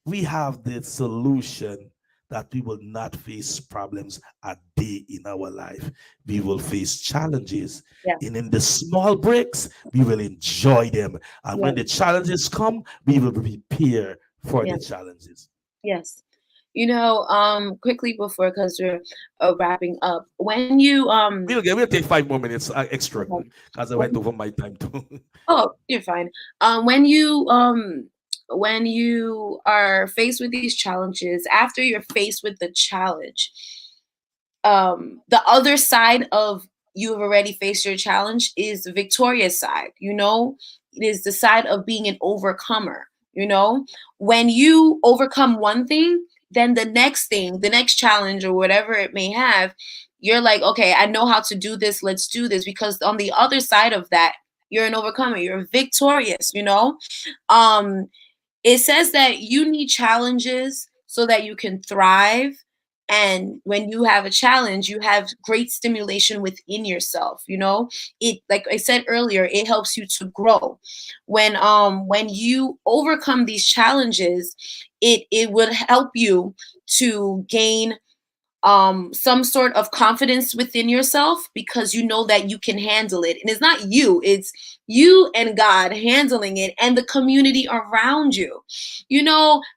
we have the solution that we will not face problems a day in our life. We will face challenges. Yeah. And in the small breaks, we will enjoy them. And when Yeah. the challenges come, we will prepare for Yeah. the challenges. Yes. Quickly before, because we're wrapping up. When you We'll take 5 more minutes extra because I went when, over my time too. oh, you're fine. When you are faced with these challenges, after you're faced with the challenge, the other side of you have already faced your challenge is the victorious side. It is the side of being an overcomer. When you overcome one thing, then the next thing, the next challenge or whatever it may have, you're like, okay, I know how to do this, let's do this. Because on the other side of that, you're an overcomer, you're victorious. um it says that you need challenges so that you can thrive. And when you have a challenge, you have great stimulation within yourself. It, like I said earlier, it helps you to grow. When you overcome these challenges, it would help you to gain some sort of confidence within yourself, because you know that you can handle it. And it's not you, it's you and God handling it, and the community around you.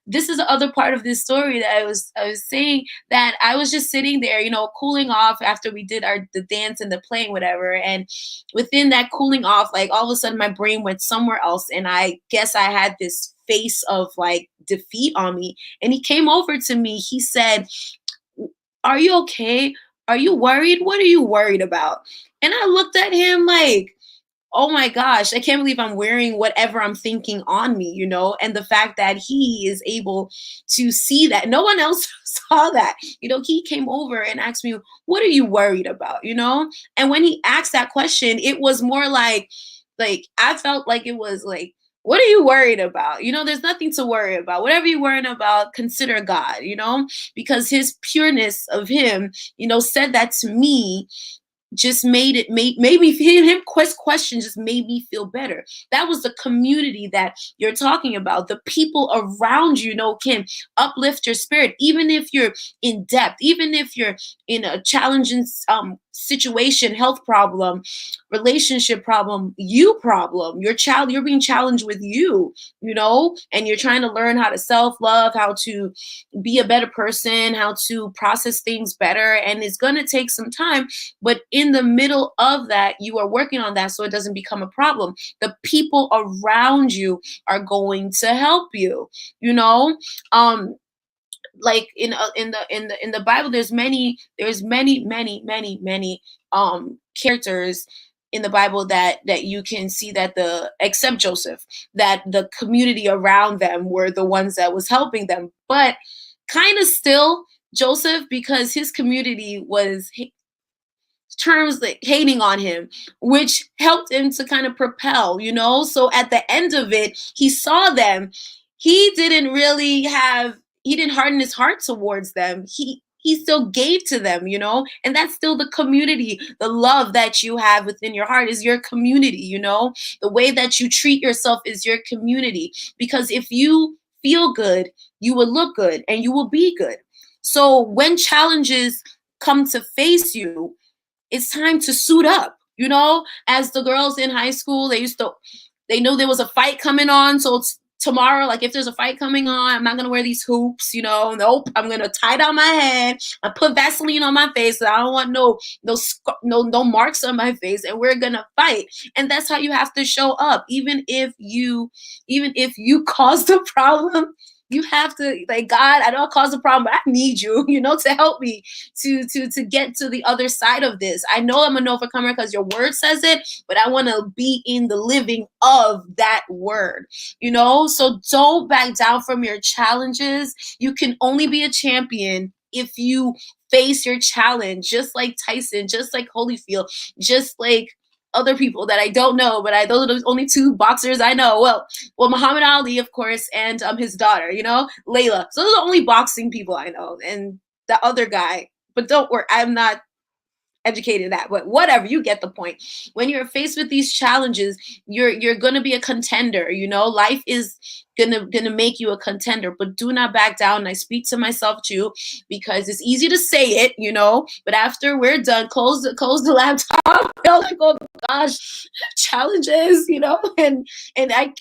This is the other part of this story that I was saying, that I was just sitting there, cooling off after we did the dance and the playing, whatever. And within that cooling off, like, all of a sudden my brain went somewhere else, and I guess I had this face of like defeat on me. And he came over to me, he said, "Are you okay? Are you worried? What are you worried about?" And I looked at him like, oh my gosh, I can't believe I'm wearing whatever I'm thinking on me. And the fact that he is able to see that. No one else saw that. He came over and asked me, "What are you worried about?" And when he asked that question, it was more like I felt like it was like, what are you worried about? There's nothing to worry about. Whatever you're worrying about, consider God, because his pureness of him, said that to me, just made me feel him question just made me feel better. That was the community that you're talking about. The people around can uplift your spirit, even if you're in depth, even if you're in a challenging situation, health problem, relationship problem, you're being challenged with and you're trying to learn how to self-love, how to be a better person, how to process things better. And it's going to take some time, but in the middle of that, you are working on that so it doesn't become a problem. The people around you are going to help you. Like in the Bible, there's many characters in the Bible that you can see that except Joseph, that the community around them were the ones that was helping them. But kind of still Joseph, because his community was terms like hating on him, which helped him to kind of propel. So at the end of it, he saw them. He didn't harden his heart towards them. He still gave to them. And that's still the community. The love that you have within your heart is your community. The way that you treat yourself is your community. Because if you feel good, you will look good and you will be good. So when challenges come to face you, it's time to suit up. As the girls in high school, they know there was a fight coming on. So tomorrow, like, if there's a fight coming on, I'm not going to wear these hoops. Nope. I'm going to tie down my head. I put Vaseline on my face. So I don't want no marks on my face, and we're going to fight. And that's how you have to show up. Even if you cause the problem, you have to, like, God, I don't cause a problem, but I need you, to help me to get to the other side of this. I know I'm an overcomer because your word says it, but I want to be in the living of that word. So don't back down from your challenges. You can only be a champion if you face your challenge, just like Tyson, just like Holyfield, just like other people that I don't know, but those are the only two boxers I know. Well, Muhammad Ali, of course, and his daughter, Layla. So those are the only boxing people I know, and the other guy. But don't worry, I'm not educated in that, but whatever, you get the point. When you're faced with these challenges, you're gonna be a contender. Life is gonna make you a contender. But do not back down. And I speak to myself too, because it's easy to say it, but after we're done, close the laptop. Like, oh gosh, challenges, and I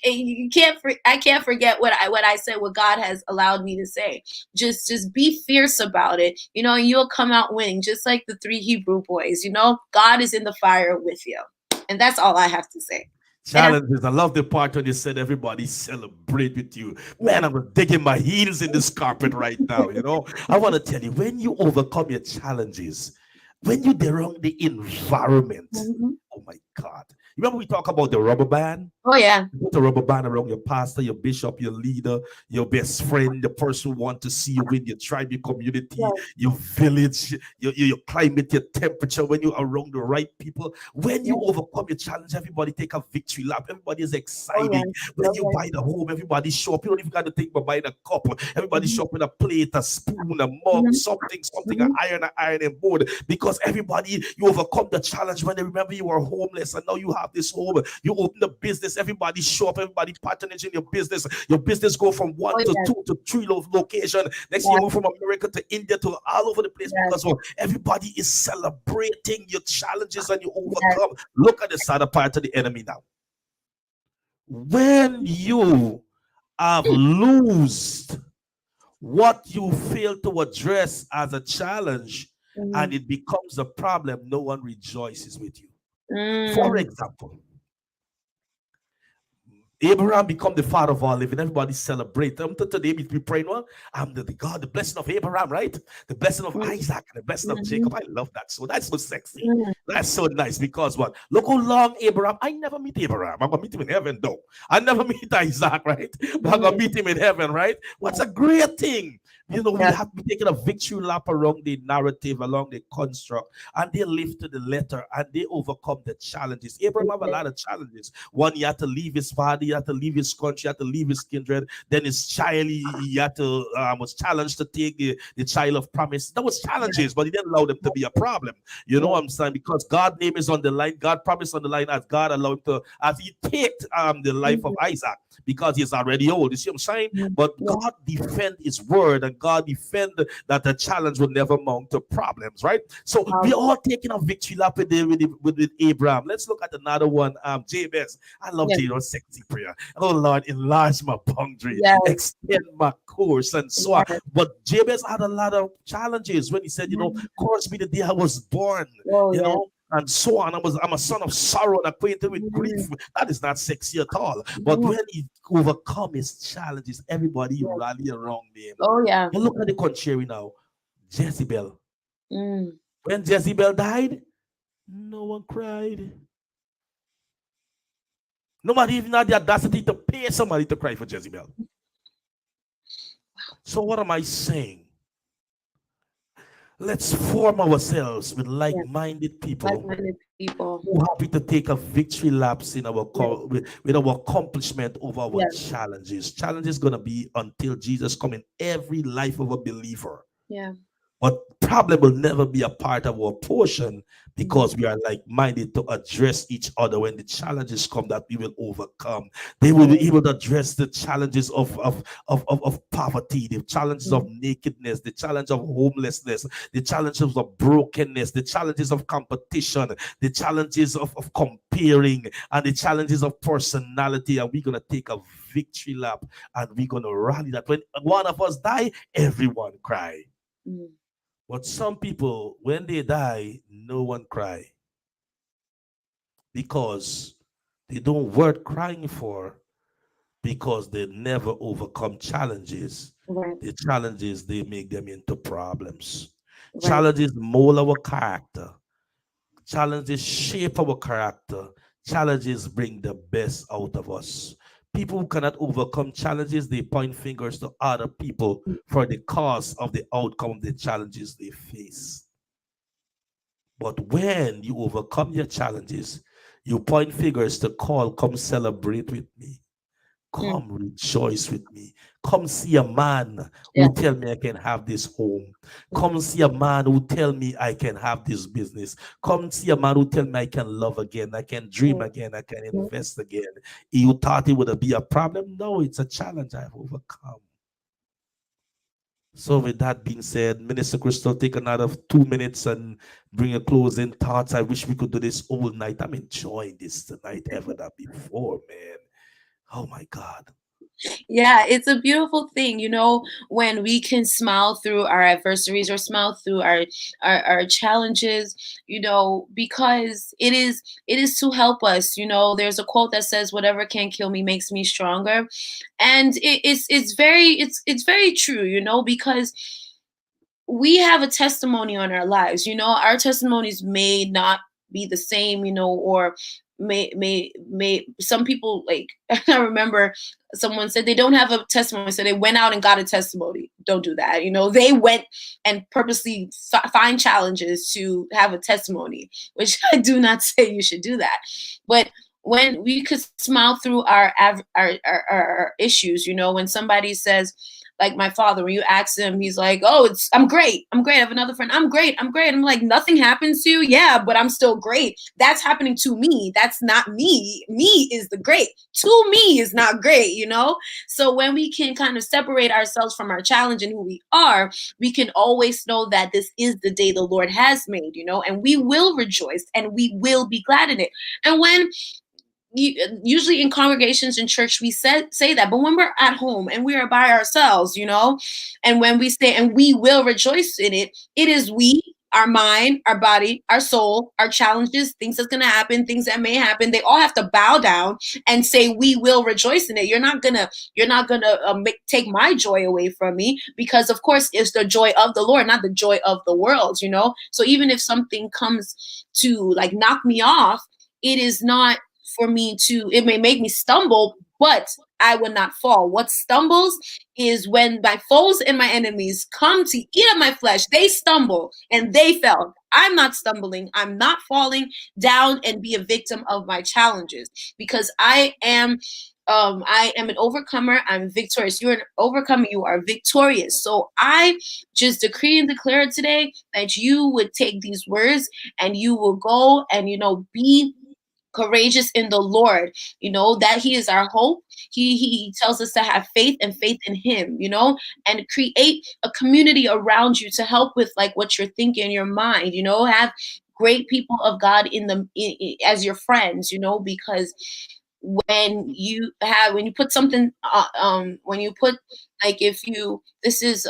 can't forget what I said, what God has allowed me to say. Just be fierce about it, and you'll come out winning, just like the 3 Hebrew boys. God is in the fire with you, and that's all I have to say. Challenges. I love the part when you said everybody celebrate with you. Man, I'm digging my heels in this carpet right now. I want to tell you, when you overcome your challenges, when you're around the environment, oh my God. You remember we talk about the rubber band? Oh yeah. You put a rubber band around your pastor, your bishop, your leader, your best friend, the person who wants to see you in your tribe, your community, your village, your climate, your temperature, when you're around the right people. When you overcome your challenge, everybody take a victory lap. Everybody is excited. When you buy the home, everybody show up. You don't even got to think about buying a cup. Everybody show up with a plate, a spoon, a mug, something, an ironing board. Because everybody, you overcome the challenge when they remember you were homeless and now you have this home. You open the business, everybody show up, everybody patronage in your business. Your business go from 1 to 2 to 3 location. Next thing you move from America to India to all over the place because everybody is celebrating your challenges and you overcome. Look at the side part of the enemy now. When you have lost what you fail to address as a challenge and it becomes a problem, no one rejoices with you. For example, Abraham become the father of all living. Everybody celebrate. Today we pray, I'm the God, the blessing of Abraham, right? The blessing of Isaac, and the blessing of Jacob. I love that. So that's so sexy. That's so nice because what? Look how long Abraham. I never meet Abraham. I'm gonna meet him in heaven, though. I never meet Isaac, right? But I'm gonna meet him in heaven, right? What's a great thing. We have to be taking a victory lap around the narrative, along the construct, and they live to the letter and they overcome the challenges. Abraham have a lot of challenges. One, he had to leave his father, he had to leave his country, he had to leave his kindred. Then his child, he had to was challenged to take the child of promise. That was challenges, but he didn't allow them to be a problem. You know what I'm saying? Because God's name is on the line, God promised on the line as God allowed him to, as he take the life of Isaac because he's already old. You see what I'm saying? But God defend his word and God defend that the challenge will never mount to problems, right? So we're all taking a victory lap with Abraham. Let's look at another one. Jabez. I love Jabez's sexy prayer. Oh Lord, enlarge my boundary, extend my course, and so on. But Jabez had a lot of challenges when he said, course be the day I was born, and so on. I'm a son of sorrow and acquainted with grief. That is not sexy at all. But when he overcome his challenges, everybody rally around him. Oh yeah. But look at the contrary now. Jezebel. When Jezebel died, no one cried. Nobody even had the audacity to pay somebody to cry for Jezebel. So what am I saying? Let's form ourselves with like-minded people, who are happy to take a victory laps in our with our accomplishment over our challenges. Challenge is going to be until Jesus come in every life of a believer. But problem will never be a part of our portion because we are like-minded to address each other when the challenges come that we will overcome. They will be able to address the challenges of poverty, the challenges of nakedness, the challenge of homelessness, the challenges of brokenness, the challenges of competition, the challenges of comparing, and the challenges of personality. And we're going to take a victory lap and we're going to rally that. When one of us die, everyone cry. But some people, when they die, no one cry because they don't worth crying for because they never overcome challenges. The challenges, they make them into problems. Challenges mold our character. Challenges shape our character. Challenges bring the best out of us. People who cannot overcome challenges, they point fingers to other people for the cause of the outcome of the challenges they face. But when you overcome your challenges, you point fingers to call, come celebrate with me. Mm. come rejoice with me. Come see a man Yeah. who tell me I can have this home. Come see a man who tell me I can have this business. Come see a man who tell me I can love again, I can dream again, I can Mhm. invest again. You thought it would be a problem? No, it's a challenge I've overcome. So, with that being said, Minister Crystal, take another 2 minutes and bring a closing thoughts. I wish we could do this all night. I'm enjoying this tonight ever than before, man. Oh my God. Yeah, it's a beautiful thing, when we can smile through our adversaries or smile through our challenges, because it is to help us. There's a quote that says, "Whatever can kill me makes me stronger," and it's very true, because we have a testimony on our lives. Our testimonies may not be the same, or may some people, like, I remember someone said they don't have a testimony, so they went out and got a testimony. Don't do that. They went and purposely find challenges to have a testimony, which I do not say you should do that. But when we could smile through our issues, when somebody says, like my father, when you ask him, he's like, "Oh, I'm great. I'm great. I have another friend. I'm great. I'm great." I'm like, "Nothing happens to you?" "Yeah, but I'm still great." That's happening to me. That's not me. Me is the great. To me is not great. So when we can kind of separate ourselves from our challenge and who we are, we can always know that this is the day the Lord has made, and we will rejoice and we will be glad in it. And when usually in congregations in church we say that, but when we're at home and we are by ourselves, and when we say and we will rejoice in it, it is we, our mind, our body, our soul, our challenges, things that's going to happen, things that may happen, they all have to bow down and say we will rejoice in it. You're not gonna take my joy away from me, because of course it's the joy of the Lord, not the joy of the world. So even if something comes to like knock me off, it is not for me to, it may make me stumble, but I will not fall. What stumbles is when my foes and my enemies come to eat up my flesh. They stumble and they fell. I'm not stumbling. I'm not falling down and be a victim of my challenges, because I am an overcomer. I'm victorious. You're an overcomer. You are victorious. So I just decree and declare today that you would take these words and you will go and, be courageous in the Lord, that He is our hope. He tells us to have faith and faith in Him, and create a community around you to help with like what you're thinking in your mind, have great people of God as your friends, because when you put something when you put, like, if you this is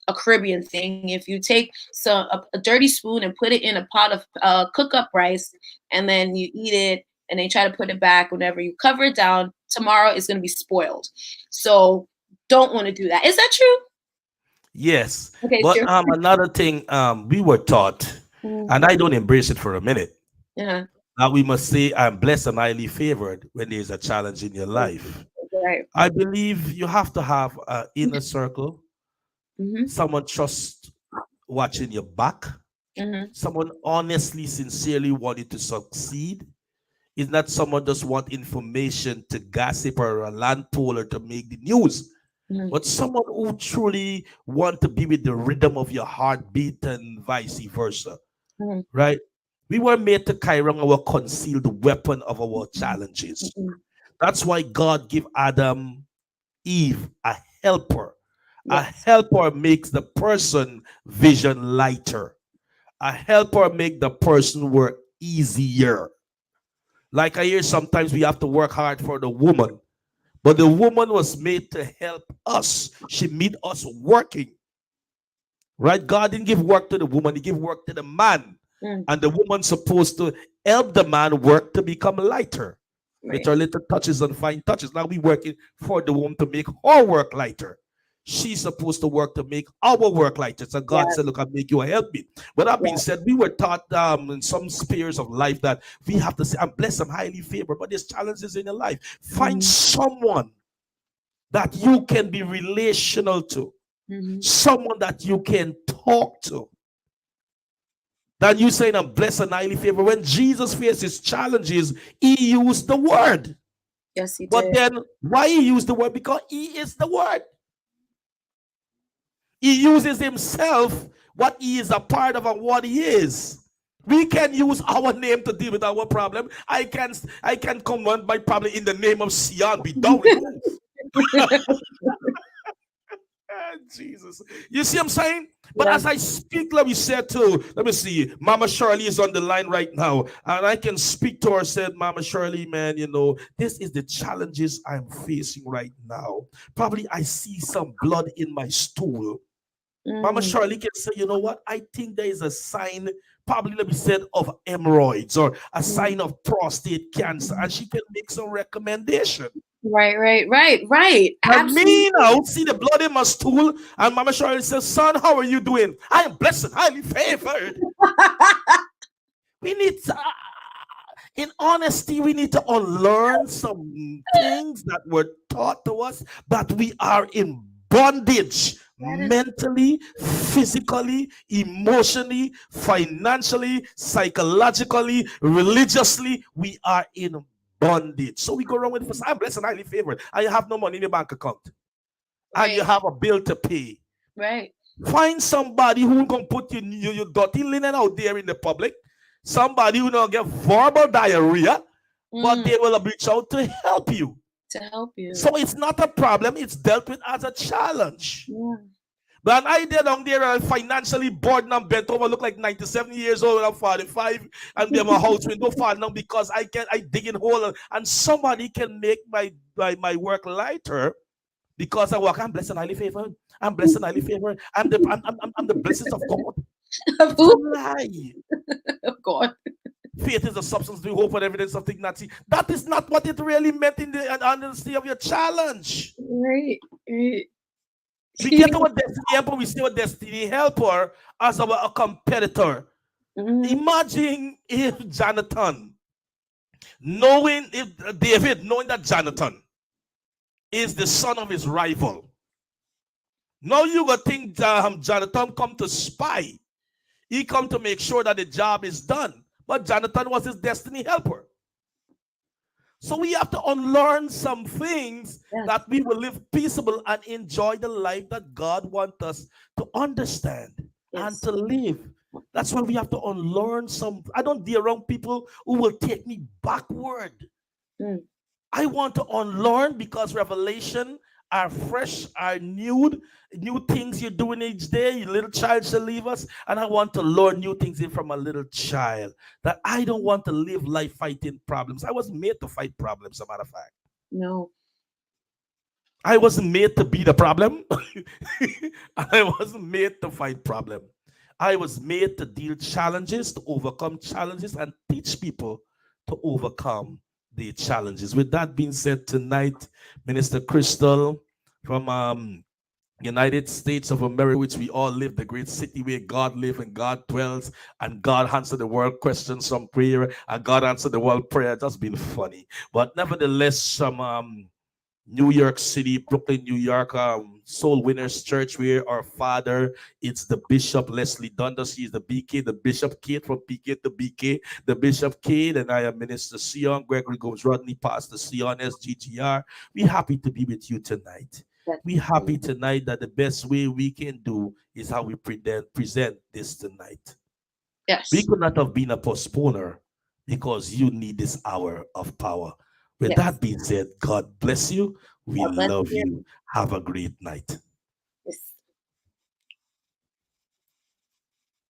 a Caribbean thing. If you take a dirty spoon and put it in a pot of cook up rice, and then you eat it, and then try to put it back, whenever you cover it down, tomorrow it's going to be spoiled. So don't want to do that. Is that true? Yes. Okay, it's But true. another thing we were taught, Mhm. and I don't embrace it for a minute, Uh-huh. that we must say I'm blessed and highly favored when there's a challenge in your life. Right. I believe you have to have an inner circle, Mm-hmm. someone trust watching your back, Mm-hmm. someone honestly, sincerely wanting to succeed. It's not someone just want information to gossip or a land poll or to make the news, Mm-hmm. but someone who truly want to be with the rhythm of your heartbeat and vice versa, right? We were made to carry around our concealed weapon of our challenges. Mm-hmm. That's why God gave Adam, Eve a helper. A Yes. helper makes the person vision lighter. A helper make the person work easier. Like I hear sometimes we have to work hard for the woman, but the woman was made to help us. She made us working, right? God didn't give work to the woman, He gave work to the man. Mm. And the woman's supposed to help the man work to become lighter with Right. her little touches and fine touches. Now we working for the woman to make her work lighter. She's supposed to work to make our work lighter. So God Yeah. said, "Look, I'll make you a helpmeet." But that being Yeah. said, we were taught in some spheres of life that we have to say, "I'm blessed, I'm highly favored," but there's challenges in your life. Find Mm-hmm. someone that you can be relational to, Mm-hmm. someone that you can talk to. That you saying, "I'm blessed and highly favored." When Jesus faced his challenges, He used the word. Yes, he But did. then why he used the word? Because he is the word. He uses himself, what he is a part of and what he is. We can use our name to deal with our problem. I can command my problem in the name of Seon. Be done with move. Jesus. You see what I'm saying? But Yeah. as I speak, let me say to, let me see, Mama Shirley is on the line right now. And I can speak to her, said, Mama Shirley, man, this is the challenges I'm facing right now. Probably I see some blood in my stool. Mama Mm, Shirley can say, you know what? I think there is a sign, probably let me say, of hemorrhoids or a mm. sign of prostate cancer. And she can make some recommendation. Right. And Absolutely. me now, see the blood in my stool, and Mama Shirley says, son, how are you doing? I am blessed and highly favored. We need to, in honesty, we need to unlearn some things that were taught to us, but we are in bondage That is mentally, physically, emotionally, financially, psychologically, religiously. We are in bondage. So we go around with this. I'm blessed and highly favored. And you have no money in your bank account. And you right. have a bill to pay. Right. Find somebody who can put your dirty linen out there in the public. Somebody who don't get verbal diarrhea, but Mm, they will reach out to help you. to help you. So it's not a problem, it's dealt with as a challenge. Yeah. But I did down there financially bored and bent over, look like 97 years old, and I'm 45, and be my house window fall now because I dig in hole and somebody can make my work lighter because I walk. I'm blessed and highly favored. I'm blessed and highly favored. I'm the blessings of God. Of It's a who? lie. Of God. Faith is the substance we hope and evidence of things not seen. That is not what it really meant in the honesty of your challenge. Right. We get our destiny helper, we see our destiny helper as our competitor. Mm, Imagine if Jonathan, knowing if David, knowing that Jonathan is the son of his rival. Now you gotta think Jonathan come to spy. He come to make sure that the job is done. But Jonathan was his destiny helper. So we have to unlearn some things yes. that we will live peaceable and enjoy the life that God wants us to understand and Yes. to live. That's why we have to unlearn some. I don't be around people who will take me backward. Mm, I want to unlearn because revelation are fresh, are new things you're doing each day. Your little child shall leave us, and I want to learn new things in from a little child. That I don't want to live life fighting problems. I wasn't made to fight problems, as a matter of fact. no. I wasn't made to be the problem. I wasn't made to fight problem. I was made to deal challenges, to overcome challenges, and teach people to overcome the challenges. With that being said, tonight, Minister Crystal from United States of America, which we all live, the great city where God lives and God dwells, and God answered the world questions from prayer, and God answered the world prayer. That's been funny. But nevertheless, some New York City, Brooklyn, New York, Soul Winners Church, where our father, it's the Bishop Leslie Dundas. He's the BK, the Bishop Kate from PK to BK, the Bishop Kate, and I am Minister Seon, Gregory Gomes Rodney, Pastor Seon SGGR. We're happy to be with you tonight. Yes. We're happy tonight that the best way we can do is how we present this tonight. Yes. We could not have been a postponer because you need this hour of power. With Yes. that being said, God bless you. We God bless love you. you. Have a great night.